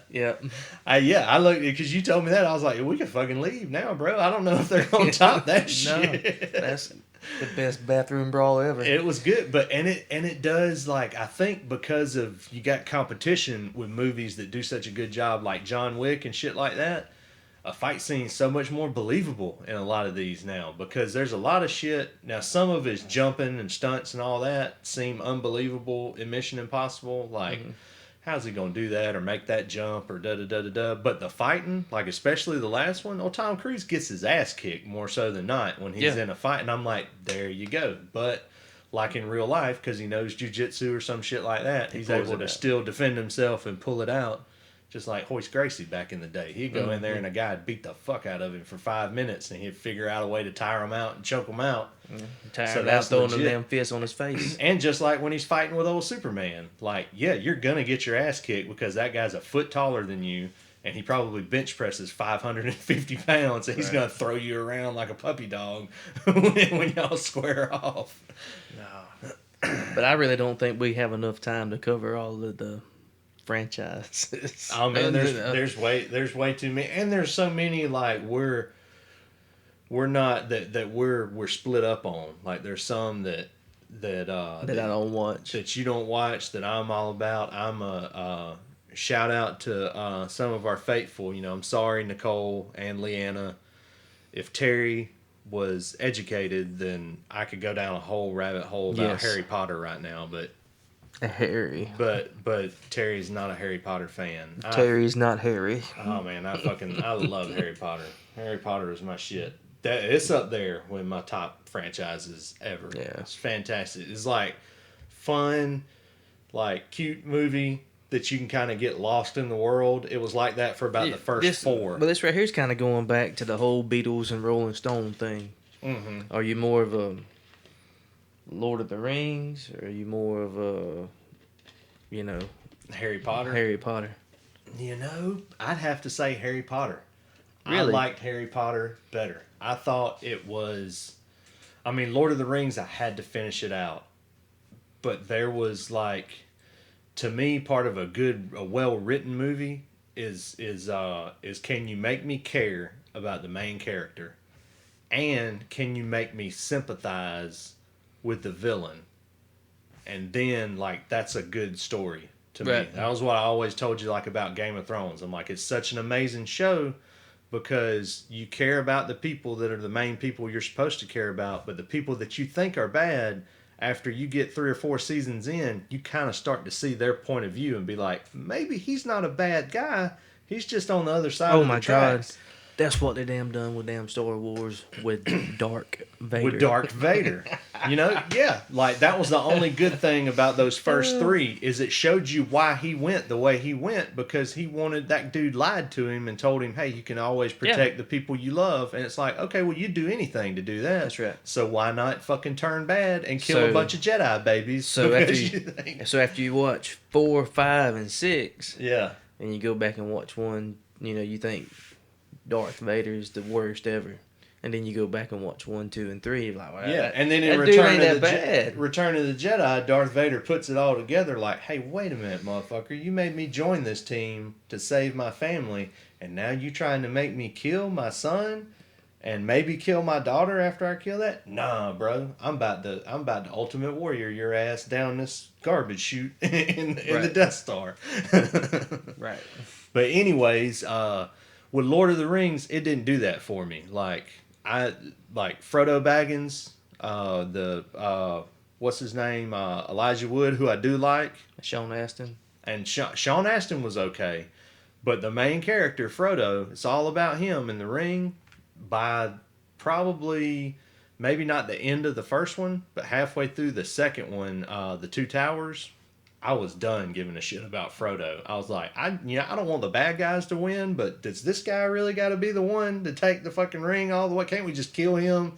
Yep. I looked, because you told me that. I was like, we can fucking leave now, bro. I don't know if they're going to top that shit. No, that's the best bathroom brawl ever. It was good, but it does, like, I think because of you got competition with movies that do such a good job, like John Wick and shit like that. A fight scene's so much more believable in a lot of these now, because there's a lot of shit. Now, some of it's jumping and stunts and all that seem unbelievable in Mission Impossible. Like, how's he gonna do that or make that jump or da-da-da-da-da? But the fighting, like especially the last one, Tom Cruise gets his ass kicked more so than not when he's in a fight. And I'm like, there you go. But like in real life, because he knows jiu-jitsu or some shit like that, he's able to still defend himself and pull it out. Just like Hoist Gracie back in the day. He'd go in there and a guy would beat the fuck out of him for 5 minutes and he'd figure out a way to tire him out and choke him out. So that's throwing them damn fists on his face. And just like when he's fighting with old Superman, like, yeah, you're going to get your ass kicked because that guy's a foot taller than you and he probably bench presses 550 pounds and he's going to throw you around like a puppy dog when y'all square off. No. But I really don't think we have enough time to cover all of the franchises. Oh man, there's way too many, and there's so many like we're not that we're split up on. Like there's some that I don't watch, that you don't watch, that I'm all about. I'm a shout out to some of our faithful. I'm sorry, Nicole and Leanna. If Terry was educated, then I could go down a whole rabbit hole about Harry Potter right now, but. Harry. But Terry's not a Harry Potter fan. Terry's not Harry. Oh man, I love Harry Potter. Harry Potter is my shit. It's up there with my top franchises ever. Yeah. It's fantastic. It's like fun, like cute movie that you can kind of get lost in the world. It was like that for about the first 4. But this right here is kind of going back to the whole Beatles and Rolling Stone thing. Mm-hmm. Are you more of a Lord of the Rings, or are you more of a, Harry Potter? Harry Potter. I'd have to say Harry Potter. Really? I liked Harry Potter better. I thought it was... Lord of the Rings, I had to finish it out. But there was, like... To me, part of a well-written movie is can you make me care about the main character? And can you make me sympathize with the villain? And then, like, that's a good story to me. That was what I always told you, like, about Game of Thrones. I'm like, it's such an amazing show because you care about the people that are the main people you're supposed to care about, but the people that you think are bad, after you get 3 or 4 seasons in, you kind of start to see their point of view and be like, maybe he's not a bad guy. He's just on the other side of the tracks. God. That's what they damn done with damn Star Wars with Dark Vader. With Dark Vader. Like that was the only good thing about those first 3 is it showed you why he went the way he went, because he wanted, that dude lied to him and told him, hey, you can always protect the people you love. And it's like, okay, well, you'd do anything to do that. That's right. So why not fucking turn bad and kill a bunch of Jedi babies? So after you watch 4, 5, and 6, and you go back and watch one, you think Darth Vader is the worst ever, and then you go back and watch 1, 2, and 3. Like, well, and then in Return of the Jedi, Darth Vader puts it all together. Like, hey, wait a minute, motherfucker! You made me join this team to save my family, and now you trying to make me kill my son, and maybe kill my daughter after I kill that? Nah, bro, I'm about to Ultimate Warrior your ass down this garbage chute in the Death Star. Right. But anyways, with Lord of the Rings, it didn't do that for me. Like Frodo Baggins, what's his name, Elijah Wood, who I do like. Sean Astin. And Sean Astin was okay. But the main character, Frodo, it's all about him in the ring. By probably, maybe not the end of the first one, but halfway through the second one, the Two Towers, I was done giving a shit about Frodo. I was like, I don't want the bad guys to win, but does this guy really got to be the one to take the fucking ring all the way? Can't we just kill him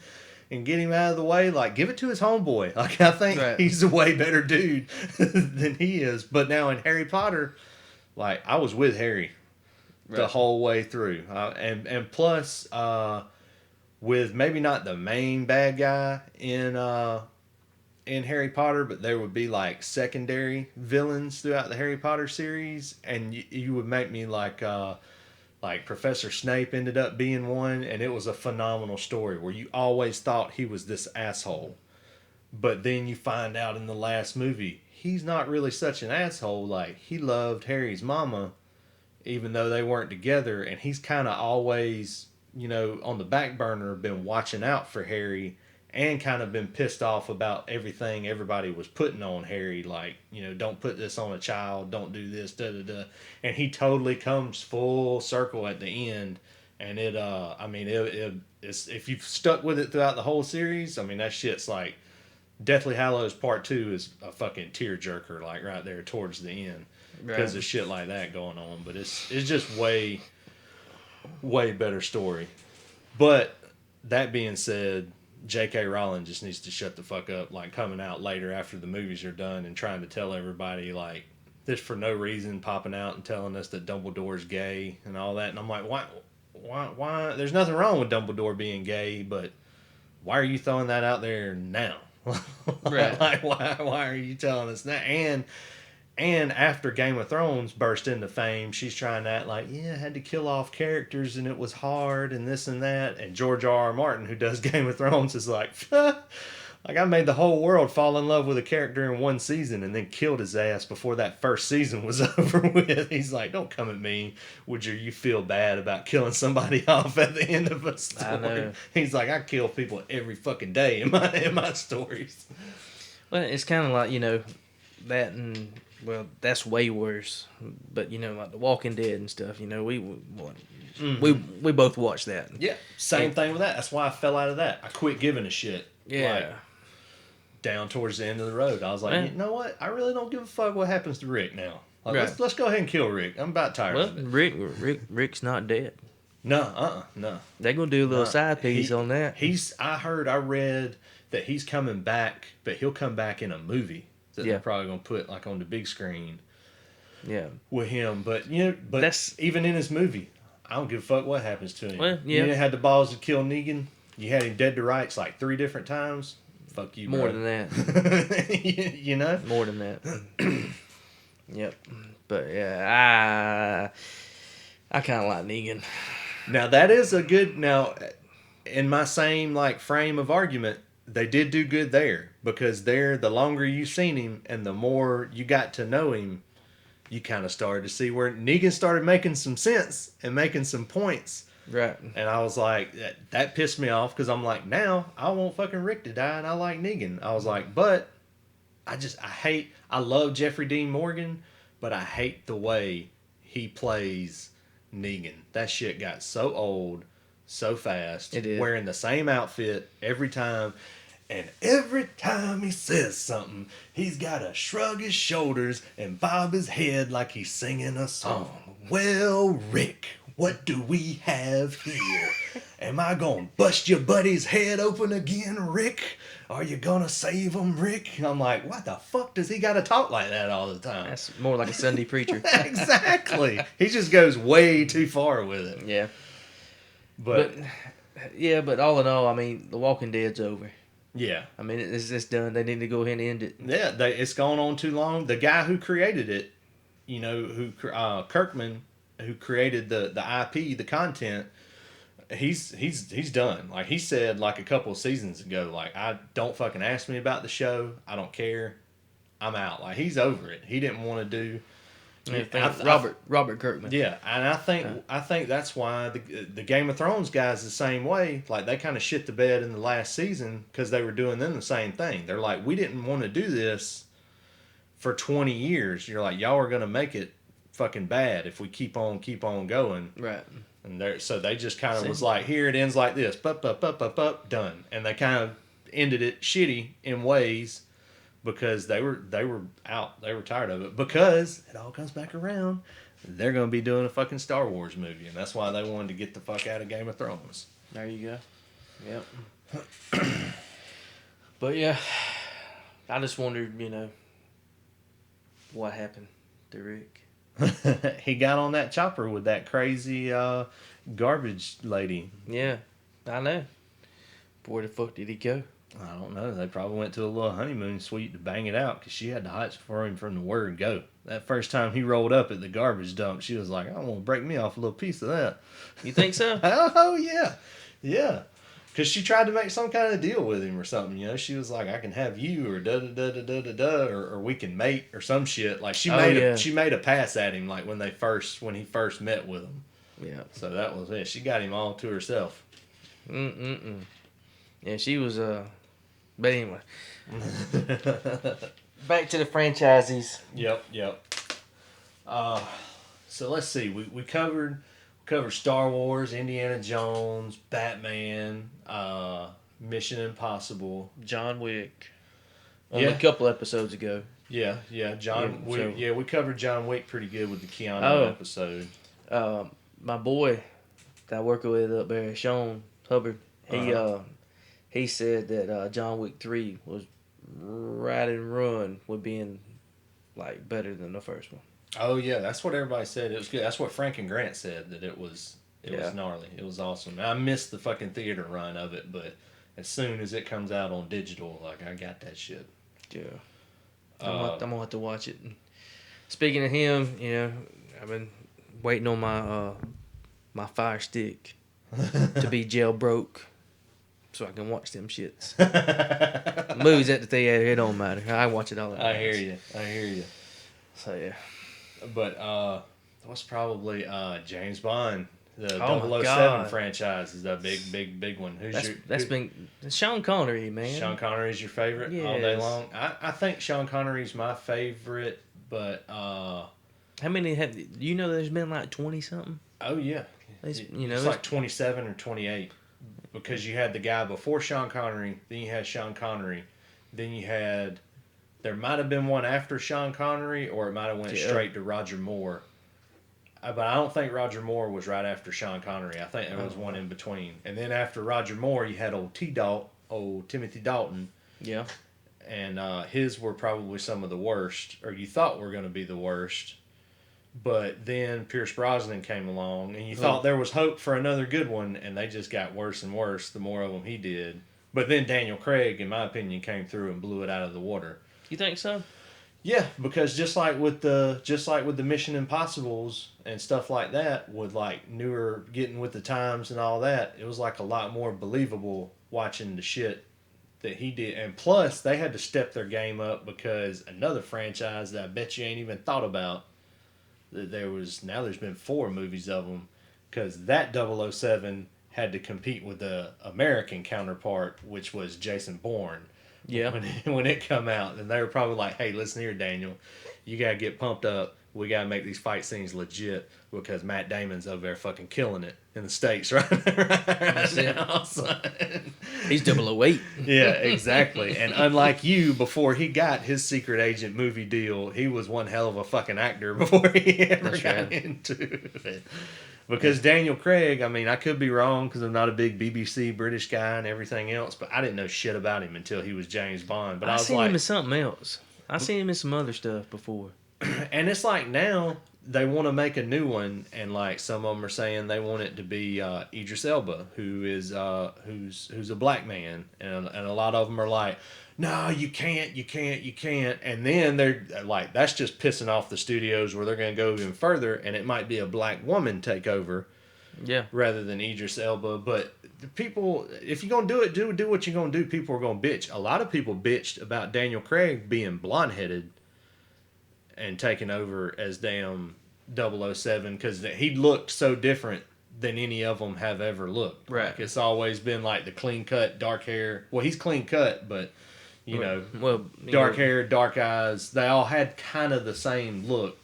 and get him out of the way? Like, give it to his homeboy. Like, I think he's a way better dude than he is. But now in Harry Potter, like, I was with Harry the whole way through. And plus, with maybe not the main bad guy in Harry Potter, but there would be like secondary villains throughout the Harry Potter series, and you would make me like Professor Snape ended up being one, and it was a phenomenal story where you always thought he was this asshole, but then you find out in the last movie he's not really such an asshole. Like, he loved Harry's mama even though they weren't together, and he's kind of always, on the back burner been watching out for Harry and kind of been pissed off about everything everybody was putting on Harry. Like, don't put this on a child, don't do this, da-da-da. And he totally comes full circle at the end. And it's, if you've stuck with it throughout the whole series, I mean, that shit's like, Deathly Hallows Part 2 is a fucking tearjerker, like right there towards the end. Because of shit like that going on. But it's just way, way better story. But that being said, J.K. Rowling just needs to shut the fuck up, like coming out later after the movies are done and trying to tell everybody, like, this for no reason, popping out and telling us that Dumbledore's gay and all that. And I'm like, why? There's nothing wrong with Dumbledore being gay, but why are you throwing that out there now? Like, why are you telling us that? And after Game of Thrones burst into fame, she's trying to act like, I had to kill off characters and it was hard and this and that. And George R.R. Martin, who does Game of Thrones, is like, like, I made the whole world fall in love with a character in one season and then killed his ass before that first season was over with. He's like, don't come at me, would you feel bad about killing somebody off at the end of a story. I know. He's like, I kill people every fucking day in my stories. Well, it's kind of like, that and... Well, that's way worse. But, like The Walking Dead and stuff, we both watched that. Yeah, same thing with that. That's why I fell out of that. I quit giving a shit. Yeah. Like, down towards the end of the road. I was like, you know what? I really don't give a fuck what happens to Rick now. Like, let's go ahead and kill Rick. I'm about tired of it. Rick's not dead. No. They're going to do a little side piece on that. I read that he's coming back, but he'll come back in a movie. That they're probably gonna put like on the big screen. Yeah. With him, but that's even in his movie. I don't give a fuck what happens to him. Well, yeah. You had the balls to kill Negan. You had him dead to rights like 3 different times. Fuck you, more bro. than that. More than that. Yep. But yeah, I kind of like Negan. Now that is a good. Now, in my same like frame of argument, they did do good there, because the longer you seen him and the more you got to know him, you kind of started to see where Negan started making some sense and making some points. Right. And I was like, that pissed me off, because I'm like, now I want fucking Rick to die and I like Negan. I was like, but I love Jeffrey Dean Morgan, but I hate the way he plays Negan. That shit got so old so fast. It is. Wearing the same outfit every time. And every time he says something, he's got to shrug his shoulders and bob his head like he's singing a song. Well, Rick, what do we have here? Am I going to bust your buddy's head open again, Rick? Are you going to save him, Rick? I'm like, what the fuck does he got to talk like that all the time? That's more like a Sunday preacher. Exactly. He just goes way too far with it. Yeah. But all in all, I mean, The Walking Dead's over. Yeah. I mean, it's done. They need to go ahead and end it. Yeah, it's gone on too long. The guy who created it, Kirkman, who created the IP, the content, he's done. Like, he said like a couple of seasons ago, like, I don't fucking ask me about the show. I don't care. I'm out. Like, he's over it. He didn't want to do Robert Kirkman. Yeah, and I think that's why the Game of Thrones guys the same way. Like they kind of shit the bed in the last season because they were doing them the same thing. They're like, we didn't want to do this for 20 years. You're like, y'all are gonna make it fucking bad if we keep on going. Right. And so they just kind of was like, here it ends like this, done. And they kind of ended it shitty in ways because they were out, they were tired of it. Because it all comes back around, they're gonna be doing a fucking Star Wars movie, and that's why they wanted to get the fuck out of Game of Thrones. There you go. Yep. But yeah, I just wondered, what happened to Rick. He got on that chopper with that crazy garbage lady. Yeah, I know. Where the fuck did he go? I don't know. They probably went to a little honeymoon suite to bang it out because she had the hots for him from the word go. That first time he rolled up at the garbage dump, she was like, I want to break me off a little piece of that. You think so? Oh, yeah. Yeah. Because she tried to make some kind of deal with him or something, She was like, I can have you or da-da-da-da-da-da, or we can mate or some shit. Like, she made a pass at him, like, when he first met with him. Yeah. So that was it. She got him all to herself. Yeah, she was, but anyway. Back to the franchises. Yep. So let's see. We covered Star Wars, Indiana Jones, Batman, Mission Impossible, John Wick. Only a couple episodes ago. Yeah. We covered John Wick pretty good with the Keanu episode. My boy that I work with up there, Sean Hubbard, he said that John Wick 3 was right and run with being like better than the first one. Oh yeah, that's what everybody said. It was good. That's what Frank and Grant said, that it was gnarly. It was awesome. I missed the fucking theater run of it, but as soon as it comes out on digital, like I got that shit. Yeah. I'm gonna have to watch it. Speaking of him, I've been waiting on my Fire Stick to be jailbroke so I can watch them shits. Movies at the theater, it don't matter. I watch it all. I hear you. So yeah. But what's probably James Bond, the 007 franchise is that big one. It's Sean Connery, man. Sean Connery's your favorite all day long. I think Sean Connery's my favorite, but how many have you know? There's been like 20 something. Oh yeah, it's like 27 or 28 because you had the guy before Sean Connery, then you had Sean Connery, then you had. There might have been one after Sean Connery, or it might have went straight to Roger Moore. But I don't think Roger Moore was right after Sean Connery. I think there was one in between. And then after Roger Moore, you had old Timothy Dalton. Yeah. And his were probably some of the worst, or you thought were going to be the worst. But then Pierce Brosnan came along, and you thought there was hope for another good one, and they just got worse and worse the more of them he did. But then Daniel Craig, in my opinion, came through and blew it out of the water. You think so? Yeah, because just like with the Mission Impossibles and stuff like that, with like newer getting with the times and all that, it was like a lot more believable watching the shit that he did. And plus, they had to step their game up because another franchise that I bet you ain't even thought about, that there's been 4 movies of them, because that 007 had to compete with the American counterpart, which was Jason Bourne. Yeah. When it come out, and they were probably like, "Hey, listen here, Daniel, you gotta get pumped up. We gotta make these fight scenes legit because Matt Damon's over there fucking killing it in the States right now." He's 008. Yeah, exactly. And unlike you, before he got his secret agent movie deal, he was one hell of a fucking actor before he ever got into it. Because Daniel Craig, I mean, I could be wrong because I'm not a big BBC British guy and everything else, but I didn't know shit about him until he was James Bond. But I was seen him in something else. I seen him in some other stuff before. And it's like now they want to make a new one, and like some of them are saying they want it to be Idris Elba, who is who's a black man, and a lot of them are like, no, you can't. And then they're like, that's just pissing off the studios where they're going to go even further, and it might be a black woman take over. Yeah. Rather than Idris Elba. But the people, if you're going to do what you're going to do, people are going to bitch. A lot of people bitched about Daniel Craig being blonde-headed. and taking over as damn 007 because he looked so different than any of them have ever looked. Right. Like, it's always been like the clean cut, dark hair. Well, he's clean cut, but dark hair, dark eyes. They all had kind of the same look.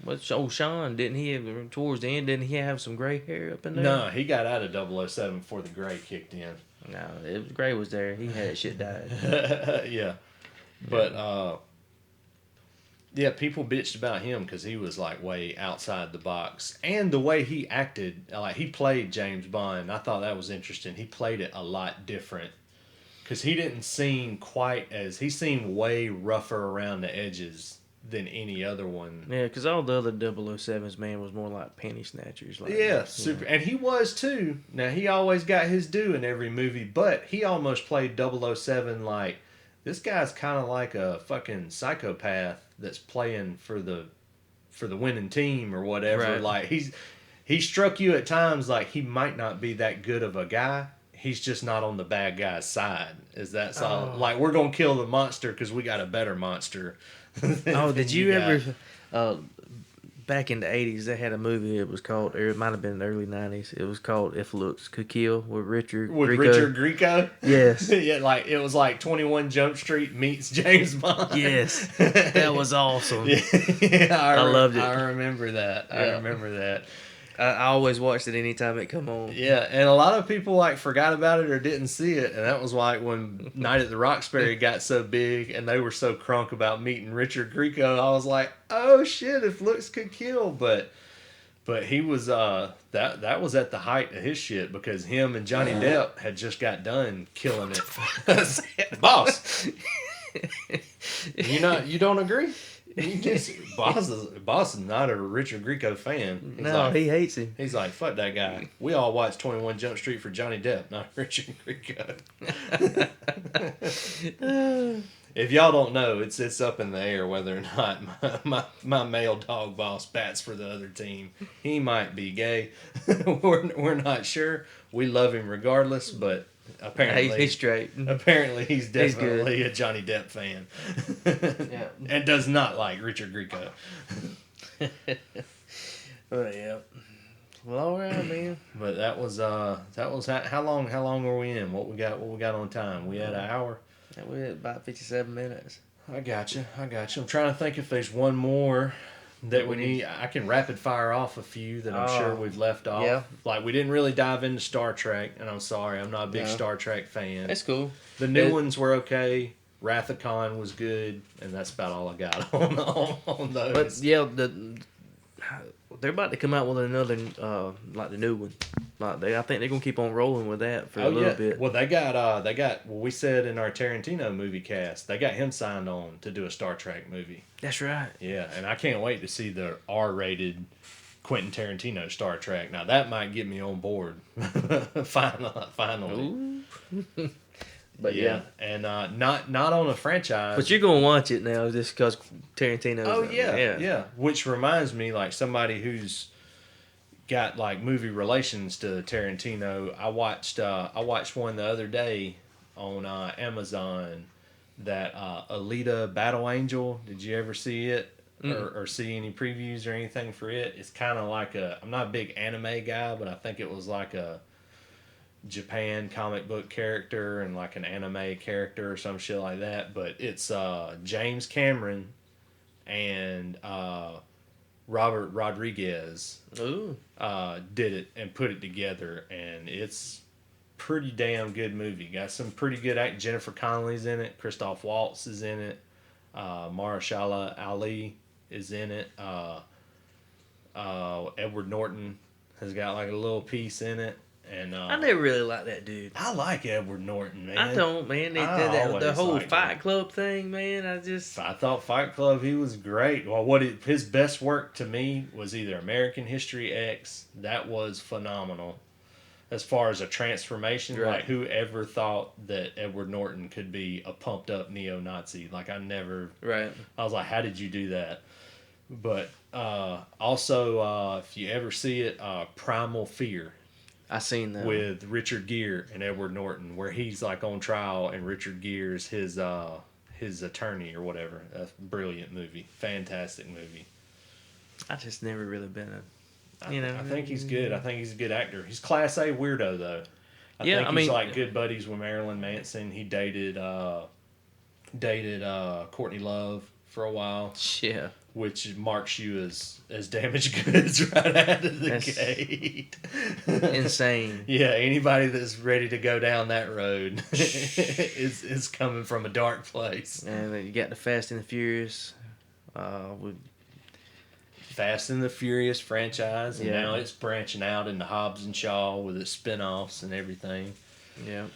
What's old Sean? Didn't he have, towards the end? Didn't he have some gray hair up in there? No, he got out of 007 before the gray kicked in. No, gray was there. He had that shit dyed. Yeah, but yeah, people bitched about him because he was like way outside the box, and the way he acted, like he played James Bond. I thought that was interesting. He played it a lot different because he didn't seem he seemed way rougher around the edges than any other one. Yeah, because all the other 007s, man, was more like penny snatchers. Like, yeah, super. And he was too. Now, he always got his due in every movie, but he almost played 007 like, this guy's kind of like a fucking psychopath that's playing for the winning team or whatever. Right. Like, he struck you at times like he might not be that good of a guy. He's just not on the bad guy's side. Is that solid? Like, we're going to kill the monster because we got a better monster. Did you ever back in the 80s they had a movie, it was called, or it might have been the early 90s, it was called If Looks Could Kill with Richard Grieco? Yes. Yeah, like it was like 21 Jump Street meets James Bond. Yes. That was awesome. Yeah, I loved it. I remember that. Yeah. I remember that. I always watched it anytime it come on. Yeah, and a lot of people like forgot about it or didn't see it, and that was like when Night at the Roxbury got so big, and they were so crunk about meeting Richard Grieco. I was like, oh shit, If Looks Could Kill, but he was that was at the height of his shit because him and Johnny Depp had just got done killing it. Boss, you don't agree? Boss is not a Richard Grieco fan. He hates him. He's like, fuck that guy. We all watched 21 Jump Street for Johnny Depp, not Richard Grieco. If y'all don't know, it's up in the air whether or not my male dog boss bats for the other team. He might be gay. We're not sure. We love him regardless, but apparently he's straight. Apparently he's definitely a Johnny Depp fan. Yeah. And does not like Richard Grieco. Oh yeah. Well, all right, man. But that was how long were we in? What we got on time? We had an hour. Yeah, we had about 57 minutes. I got you. I'm trying to think if there's one more that we need. I can rapid fire off a few that I'm sure we've left off. Yeah. Like, we didn't really dive into Star Trek, and I'm sorry, I'm not a big Star Trek fan. That's cool. The new ones were okay. Wrath of Khan was good, and that's about all I got on those. But yeah, they're about to come out with another like the new one. Like I think they're gonna keep on rolling with that for a little bit. Well, they got we said in our Tarantino movie cast, they got him signed on to do a Star Trek movie. That's right. Yeah, and I can't wait to see the R-rated Quentin Tarantino Star Trek. Now that might get me on board. Finally. But yeah, and not on a franchise. But you're gonna watch it now just because Tarantino's. Oh yeah. Which reminds me, like somebody who's got like movie relations to Tarantino. I watched one the other day on Amazon, that Alita Battle Angel. Did you ever see it or see any previews or anything for it? It's kind of like I'm not a big anime guy, but I think it was like a Japan comic book character and like an anime character or some shit like that. But it's James Cameron and Robert Rodriguez did it and put it together, and it's pretty damn good movie. Got some pretty good act. Jennifer Connelly's in it. Christoph Waltz is in it. Mahershala Ali is in it. Edward Norton has got like a little piece in it. And I never really liked that dude. I like Edward Norton, man. I don't, man. The whole Fight Club thing, man. I thought Fight Club, he was great. Well, his best work to me was either American History X. That was phenomenal. As far as a transformation, right. Like whoever thought that Edward Norton could be a pumped up neo-Nazi? Like I never. Right. I was like, how did you do that? But also, if you ever see it, Primal Fear. I seen that with Richard Gere and Edward Norton, where he's like on trial and Richard Gere's his his attorney or whatever. A brilliant movie, fantastic movie. I just never really been a, I think he's good. I think he's a good actor. He's class A weirdo though. I Yeah, think I he's mean- like good buddies with Marilyn Manson. He dated Courtney Love for a while, Yeah. which marks you as damaged goods right out of the gate. Insane. Yeah, anybody that's ready to go down that road is coming from a dark place. And then you got the Fast and the Furious. With Fast and the Furious franchise, and Yeah. now it's branching out into Hobbs and Shaw with its spin-offs and everything. yeah.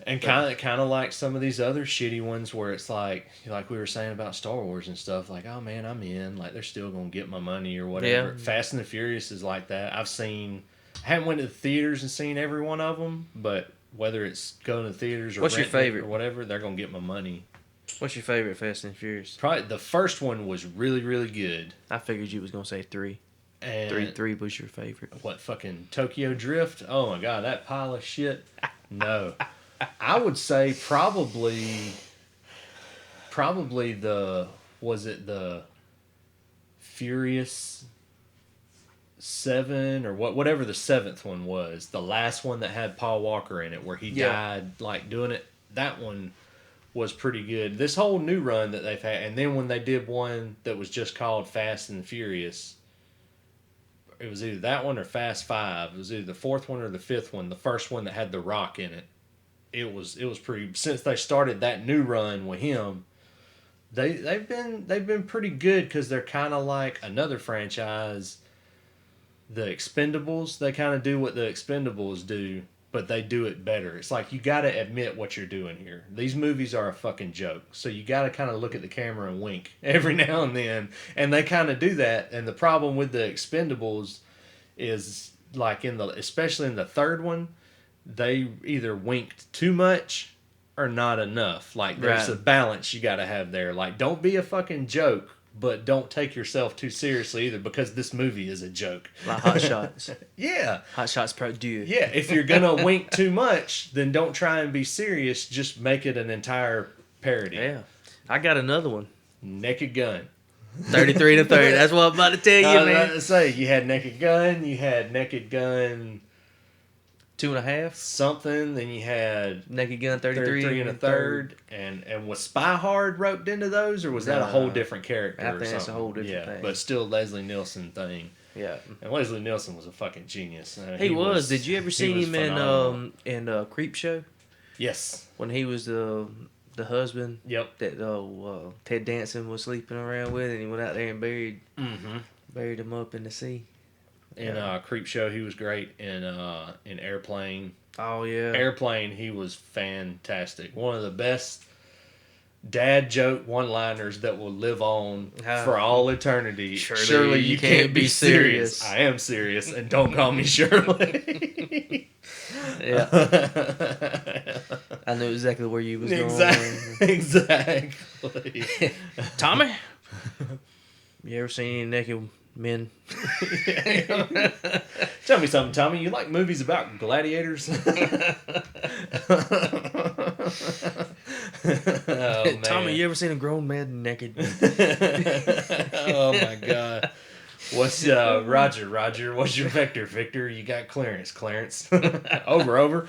And kind of like some of these other shitty ones where it's like we were saying about Star Wars and stuff, like, oh man, I'm in, like they're still gonna get my money or whatever. Yeah. Fast and the Furious is like that. I haven't went to the theaters and seen every one of them, but whether it's going to the theaters or What's your renting it favorite? or whatever, they're gonna get my money. What's your favorite Fast and Furious? Probably the first one was really, really good. I figured you was gonna say 3. And 3 was your favorite. what, fucking Tokyo Drift? Oh my god, that pile of shit. No. I would say probably was it the Furious 7 or whatever the 7th one was, the last one that had Paul Walker in it where he died like doing it. That one was pretty good. This whole new run that they've had, and then when they did one that was just called Fast and Furious, it was either that one or Fast 5. It was either the 4th one or the 5th one. The first one that had The Rock in it. It was pretty. Since they started that new run with him, they've been pretty good because they're kind of like another franchise, the Expendables. They kind of do what the Expendables do, but they do it better. It's like you got to admit what you're doing here. These movies are a fucking joke, so you got to kind of look at the camera and wink every now and then, and they kind of do that. And the problem with the Expendables is like especially in the third one, they either winked too much or not enough. Like there's a balance you got to have there. Like don't be a fucking joke, but don't take yourself too seriously either, because this movie is a joke. Like Hot Shots. Yeah. Hot Shots Pro Dude. Yeah, if you're going to wink too much, then don't try and be serious. Just make it an entire parody. Yeah. I got another one. Naked Gun. 33 to 30. That's what I'm about to tell you, I was about man. to say, you had Naked Gun, you had Naked Gun 2.5. something, then you had Naked Gun 33 and a third. And was Spy Hard roped into those, or was that a whole different character? I or think that's a something? whole different thing. But still Leslie Nielsen thing. Yeah. And Leslie Nielsen was a fucking genius. He was. Did you ever see him in Creep Show? Yes. When he was the husband Yep. that Ted Danson was sleeping around with, and he went out there and buried him up in the sea. In Creep Show, he was great. In Airplane. Oh yeah. Airplane, he was fantastic. One of the best dad joke one-liners that will live on for all eternity. Surely you can't be serious. I am serious, and don't call me Shirley. Yeah. I knew exactly where you was going. Exactly. Tommy, you ever seen any naked men? Tell me something, Tommy. You like movies about gladiators? Oh, man. Tommy, you ever seen a grown man naked? Oh my god. What's Roger? Roger, what's your vector? Victor, you got clearance. Clarence. Over.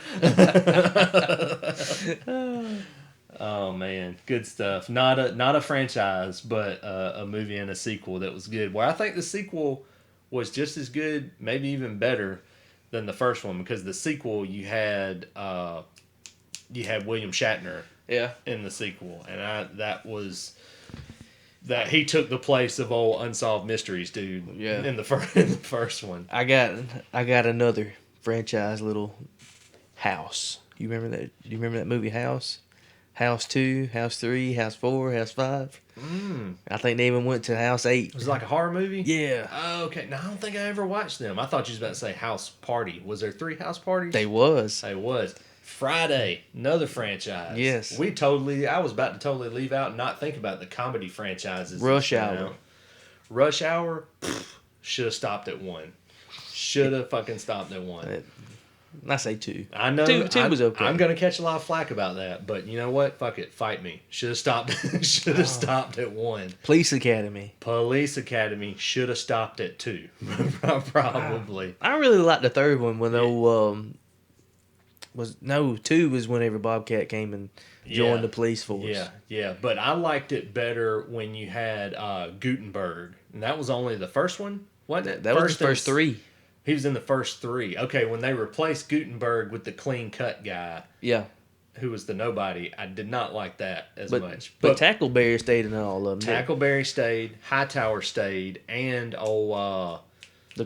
Oh man, good stuff. Not a franchise, but a movie and a sequel that was good. Well, I think the sequel was just as good, maybe even better than the first one, because the sequel you had William Shatner. Yeah. In the sequel, and that he took the place of old Unsolved Mysteries dude. Yeah. In the first one. I got another franchise little house. You remember that? Do you remember that movie House? House 2, House 3, House 4, House 5. I think they even went to House 8. Was it like a horror movie? Yeah. Oh, okay. No, I don't think I ever watched them. I thought you was about to say House Party. Was there 3 house parties? They was. They was. Friday, another franchise. Yes. I was about to totally leave out and not think about the comedy franchises. Rush Hour. Rush Hour, should have stopped at 1. Should have fucking stopped at 1. I say 2. I know. Two was okay. I'm gonna catch a lot of flack about that, but you know what? Fuck it, fight me. Should have stopped. Should have stopped at 1. Police Academy. Police Academy should have stopped at 2. Probably. I really liked the third one when 2 was whenever Bobcat came and joined the police force. Yeah. But I liked it better when you had Gutenberg, and that was only the first one, wasn't it? That was the first 3. He was in the first 3. Okay, when they replaced Gutenberg with the clean cut guy. Yeah. Who was the nobody, I did not like that as much. But Tackleberry stayed in all of them. Tackleberry stayed, Hightower stayed, and the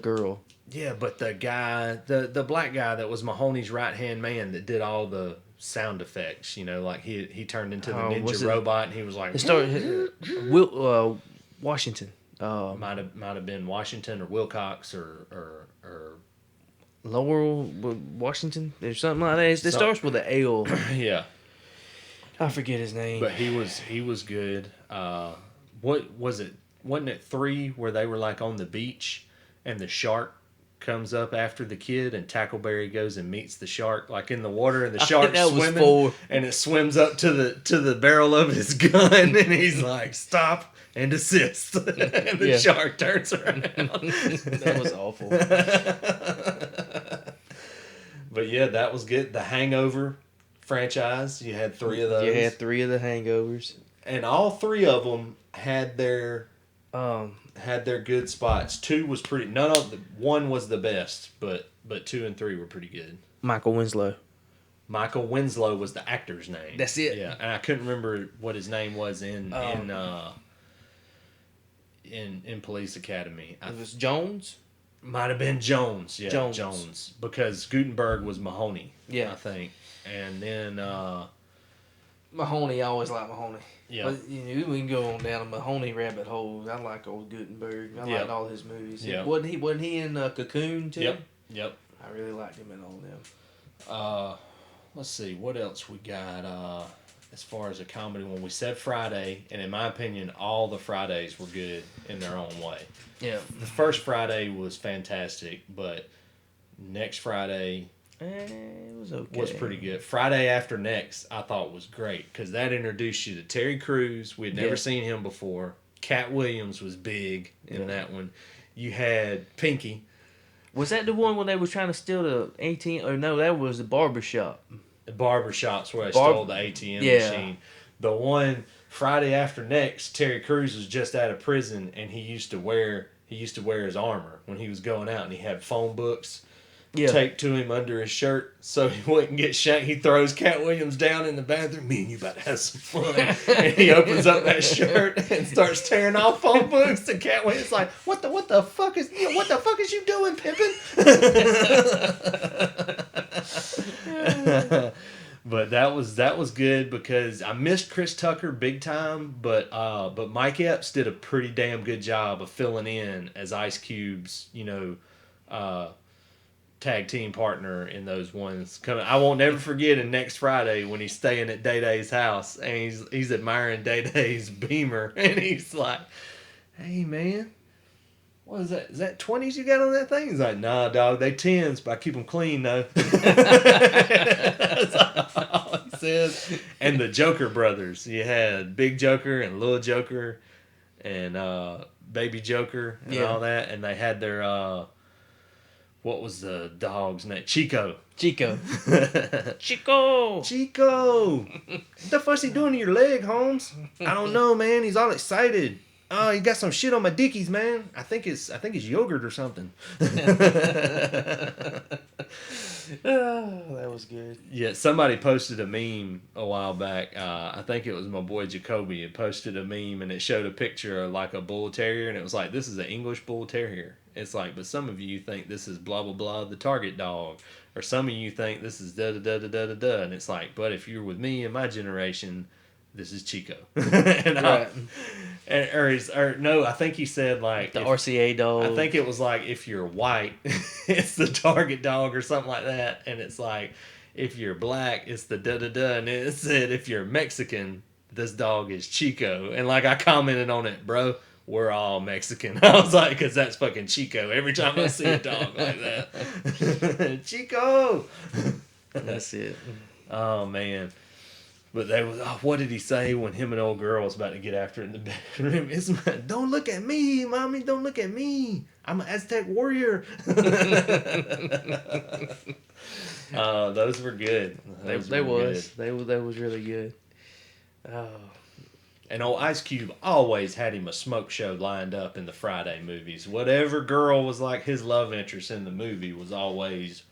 girl. Yeah, but the guy, the black guy that was Mahoney's right-hand man that did all the sound effects, you know, like he turned into the ninja robot and he was like... It started... Washington. Might have been Washington or Wilcox or Laurel Washington or something like that. It starts with an L. Yeah, I forget his name. but he was good. What was it? Wasn't it 3 where they were like on the beach and the shark comes up after the kid and Tackleberry goes and meets the shark like in the water and the shark's swimming and it swims up to the barrel of his gun and he's like stop and desist and the shark turns around. That was awful. But yeah, that was good. The Hangover franchise, you had 3 of those. You had 3 of the Hangovers, and all 3 of them had their good spots. 2 was pretty. 1 was the best, but 2 and 3 were pretty good. Michael Winslow. Michael Winslow was the actor's name. That's it. Yeah, and I couldn't remember what his name was in Police Academy. It was Jones. Might have been Jones. Yeah, Jones. Because Gutenberg was Mahoney. Yeah, I think. And then Mahoney. I always liked Mahoney. Yeah, but you know, we can go on down a Mahoney rabbit hole. I like old Gutenberg. I liked all his movies. Yeah. Wasn't he in Cocoon too? Yep. I really liked him in all of them. Let's see what else we got. As far as a comedy one, we said Friday, and in my opinion, all the Fridays were good in their own way. Yeah. The first Friday was fantastic, but next Friday it was okay. Was pretty good. Friday After Next, I thought was great because that introduced you to Terry Crews. We'd never seen him before. Cat Williams was big in that one. You had Pinky. Was that the one when they were trying to steal the ATM? Or no, that was the barbershop. The barbershop's where they stole the ATM machine. The one Friday After Next, Terry Crews was just out of prison and he used to wear his armor when he was going out and he had phone books taped to him under his shirt so he wouldn't get shanked. He throws Cat Williams down in the bathroom. Me and you about to have some fun. And he opens up that shirt and starts tearing off phone books. And Cat Williams like, what the fuck is you doing, Pippin? But that was good because I missed Chris Tucker big time, but Mike Epps did a pretty damn good job of filling in as Ice Cube's, tag team partner in those ones. I won't never forget in Next Friday when he's staying at Day Day's house and he's admiring Day Day's Beamer and he's like, "Hey man, what is that? Is that 20s you got on that thing?" He's like, "Nah, dog, they 10s, but I keep them clean though." That's all he says. And the Joker brothers, you had Big Joker and Little Joker and Baby Joker and all that, and they had their what was the dog's name? Chico. Chico. What the fuck's he doing to your leg, Holmes? I don't know, man. He's all excited. Oh, you got some shit on my dickies, man. I think it's yogurt or something. Oh, that was good. Yeah, somebody posted a meme a while back. I think it was my boy Jacoby. It posted a meme and it showed a picture of like a bull terrier and it was like, this is an English bull terrier. It's like, but some of you think this is blah, blah, blah, the target dog. Or some of you think this is da, da, da, da, da, da, da. And it's like, but if you're with me in my generation, this is Chico. And right. I think he said like... The RCA dog. I think it was like, if you're white, it's the target dog or something like that. And it's like, if you're black, it's the da-da-da. And it said, if you're Mexican, this dog is Chico. And like I commented on it, bro, we're all Mexican. I was like, because that's fucking Chico. Every time I see a dog like that. Chico! That's it. Oh, man. But they was, what did he say when him and old girl was about to get after it in the bedroom? Don't look at me, mommy. Don't look at me. I'm an Aztec warrior. Those were good. They was really good. Oh. And old Ice Cube always had him a smoke show lined up in the Friday movies. Whatever girl was like his love interest in the movie was always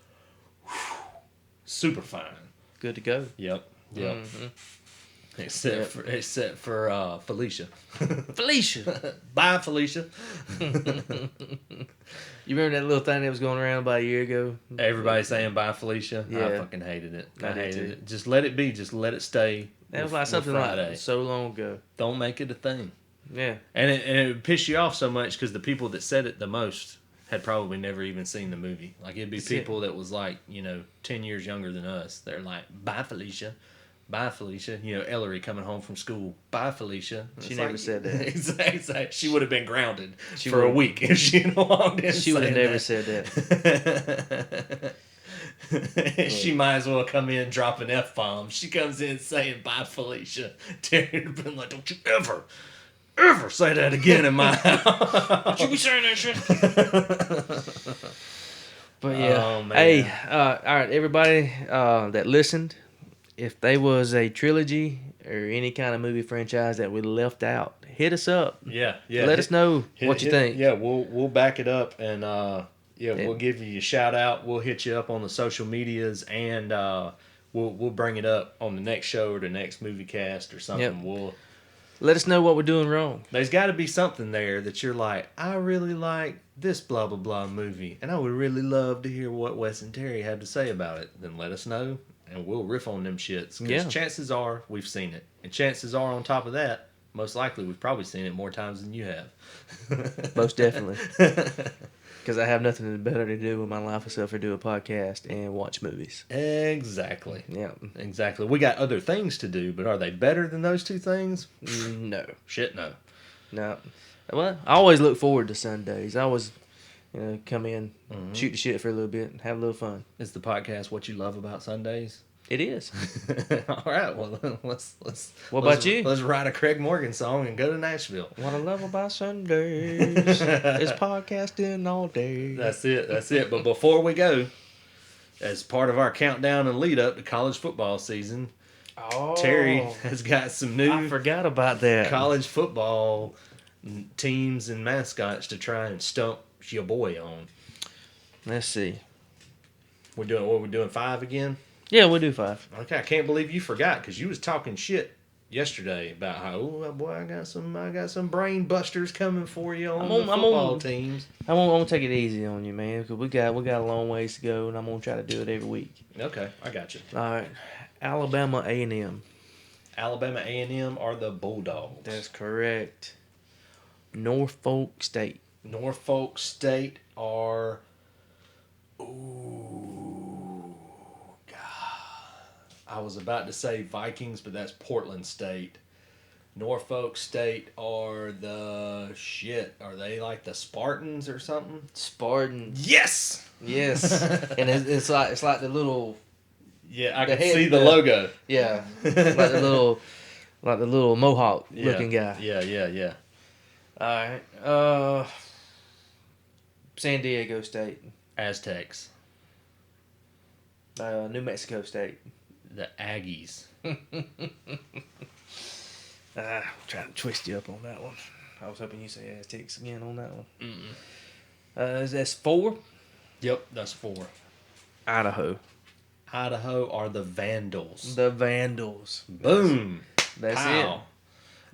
super fine. Good to go. Yep. Mm-hmm. Except for Felicia. Felicia. Bye, Felicia. You remember that little thing that was going around about a year ago? Everybody saying bye, Felicia. Yeah. I fucking hated it. I hated it. Just let it be. Just let it stay. That was like something like so long ago. Don't make it a thing. Yeah. And it would piss you off so much because the people that said it the most had probably never even seen the movie. Like, it'd be people that was like, 10 years younger than us. They're like, bye, Felicia. Bye, Felicia. Ellery coming home from school. Bye, Felicia. She never said that. Exactly. She would have been grounded for a week if she had walked in. She would have never said that. She might as well come in dropping F-bombs. She comes in saying, bye, Felicia. Terry would have been like, don't you ever say that again in my house. Don't you be saying that shit. But yeah. Oh, man. Hey, all right, everybody that listened, if there was a trilogy or any kind of movie franchise that we left out, hit us up. Yeah. Let us know what you think. Yeah, we'll back it up and we'll give you a shout out. We'll hit you up on the social medias and we'll bring it up on the next show or the next movie cast or something. Yep. Let us know what we're doing wrong. There's got to be something there that you're like, I really like this blah blah blah movie, and I would really love to hear what Wes and Terry had to say about it. Then let us know. And we'll riff on them shits. Because chances are we've seen it. And chances are on top of that, most likely we've probably seen it more times than you have. Most definitely. Because I have nothing better to do with my life except for do a podcast and watch movies. Exactly. Yeah. Exactly. We got other things to do, but are they better than those two things? No. Shit, no. No. Well, I always look forward to Sundays. I always... come in, shoot the shit for a little bit, and have a little fun. Is the podcast what you love about Sundays? It is. All right, well, let's. What about you? Let's write a Craig Morgan song and go to Nashville. What I love about Sundays is podcasting all day. That's it. But before we go, as part of our countdown and lead up to college football season, Terry has got some new. I forgot about that. College football teams and mascots to try and stump your boy on. Let's see. We're doing 5 again? Yeah, we'll do 5. Okay, I can't believe you forgot because you was talking shit yesterday about how boy I got some brain busters coming for you on the football teams. I'm gonna take it easy on you, man, because we got a long ways to go, and I'm gonna try to do it every week. Okay, I got you. All right, Alabama A&M. Alabama A&M are the Bulldogs. That's correct. Norfolk State. Norfolk State are... Ooh, God. I was about to say Vikings, but that's Portland State. Norfolk State are the... Shit, are they like the Spartans or something? Spartans. Yes! Yes. And it's like the little... Yeah, I can see the logo. Yeah. like the little mohawk looking guy. Yeah. All right. San Diego State. Aztecs. New Mexico State. The Aggies. I'm trying to twist you up on that one. I was hoping you say Aztecs again on that one. That's 4? Yep, that's 4. Idaho. Idaho are the Vandals. The Vandals. Boom. That's Pow. it.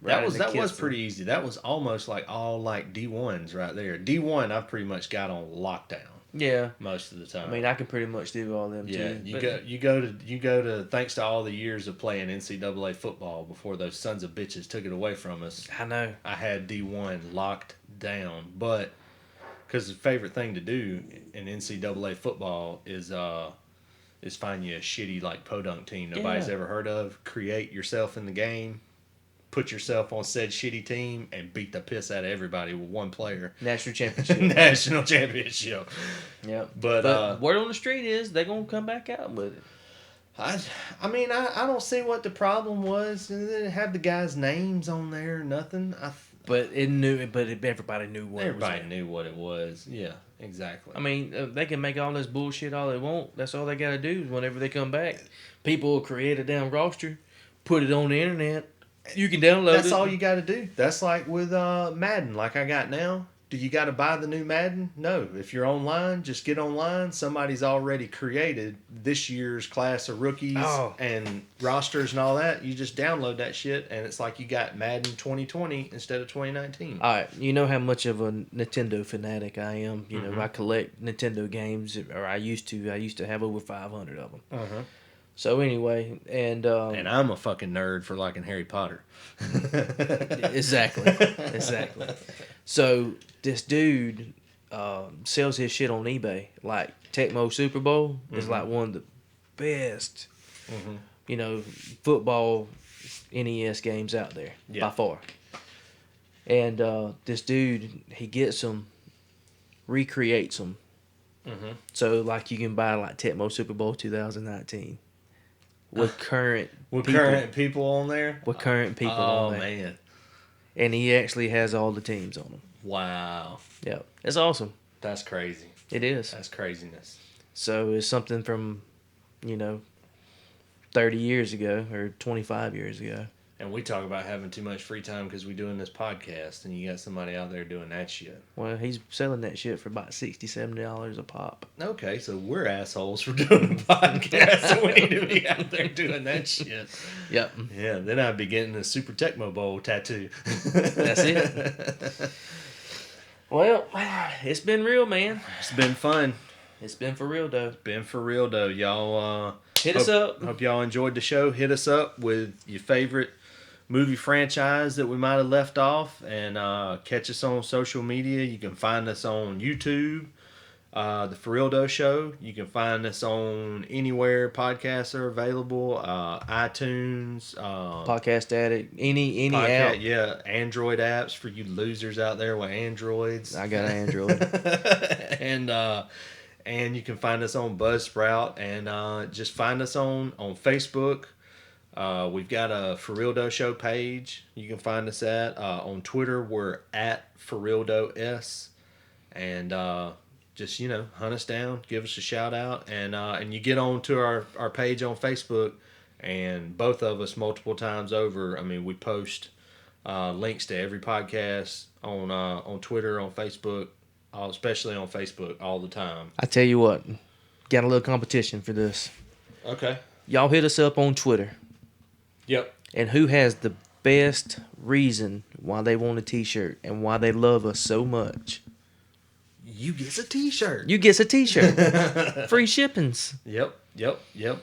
That was pretty easy. That was almost like all like D1s right there. D1 I've pretty much got on lockdown. Yeah. Most of the time. I mean, I can pretty much do all them too. You go to thanks to all the years of playing NCAA football before those sons of bitches took it away from us. I know. I had D1 locked down, but because the favorite thing to do in NCAA football is find you a shitty like podunk team nobody's ever heard of, create yourself in the game, put yourself on said shitty team and beat the piss out of everybody with one player. National championship. National championship. Yeah. But word on the street is they're going to come back out with it. I mean, I don't see what the problem was. They didn't have the guys' names on there, nothing. Everybody knew what it was. Everybody knew what it was. Yeah, exactly. I mean, they can make all this bullshit all they want. That's all they got to do. Whenever they come back, people will create a damn roster, put it on the internet. You can download it. That's all you got to do. That's like with Madden, like I got now. Do you got to buy the new Madden? No. If you're online, just get online. Somebody's already created this year's class of rookies and rosters and all that. You just download that shit, and it's like you got Madden 2020 instead of 2019. All right. You know how much of a Nintendo fanatic I am. You know, I collect Nintendo games, or I used to. I used to have over 500 of them. Uh-huh. So anyway, and I'm a fucking nerd for liking Harry Potter. Exactly. So this dude sells his shit on eBay. Like Tecmo Super Bowl is like one of the best, football NES games out there by far. And this dude, he gets them, recreates them. So like you can buy like Tecmo Super Bowl 2019. With current people on there? With current people on there. Oh, man. And he actually has all the teams on them. Wow. Yep. It's awesome. That's crazy. It is. That's craziness. So it's something from, 30 years ago or 25 years ago. And we talk about having too much free time because we're doing this podcast, and you got somebody out there doing that shit. Well, he's selling that shit for about $60, $70 a pop. Okay, so we're assholes for doing a podcast, so we need to be out there doing that shit. Yep. Yeah, then I'd be getting a Super Tecmo Bowl tattoo. That's it. Well, it's been real, man. It's been fun. It's been for real, though. Y'all hit us up. Hope y'all enjoyed the show. Hit us up with your favorite movie franchise that we might have left off, and catch us on social media. You can find us on YouTube, the For Real Doe Show. You can find us on anywhere podcasts are available, iTunes, Podcast Addict, any app. Yeah, Android apps for you losers out there with Androids. I got an Android. And you can find us on Buzzsprout, and just find us on Facebook. We've got a For Real Doe Show page you can find us at. On Twitter, we're at For Real Doe S. And just, hunt us down, give us a shout out. And you get on to our page on Facebook, and both of us multiple times over, we post links to every podcast on Twitter, on Facebook, especially on Facebook all the time. I tell you what, got a little competition for this. Okay. Y'all hit us up on Twitter. Yep. And who has the best reason why they want a t-shirt and why they love us so much? You gets a t-shirt. You gets a t-shirt. Free shippings. Yep.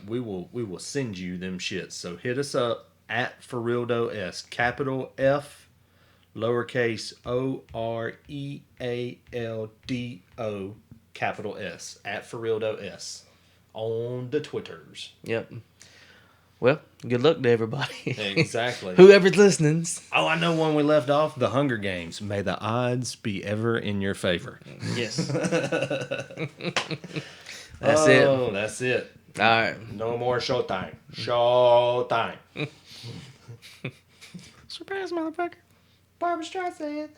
We will send you them shits. So hit us up at For Real Doe S. Capital F, lowercase OREALDO, capital S, at For Real Doe S on the Twitters. Yep. Well, good luck to everybody. Exactly. Whoever's listening. Oh, I know one we left off. The Hunger Games. May the odds be ever in your favor. Yes. That's it. Oh, that's it. All right. No more showtime. Showtime. Surprise, motherfucker. Barbara Streisand.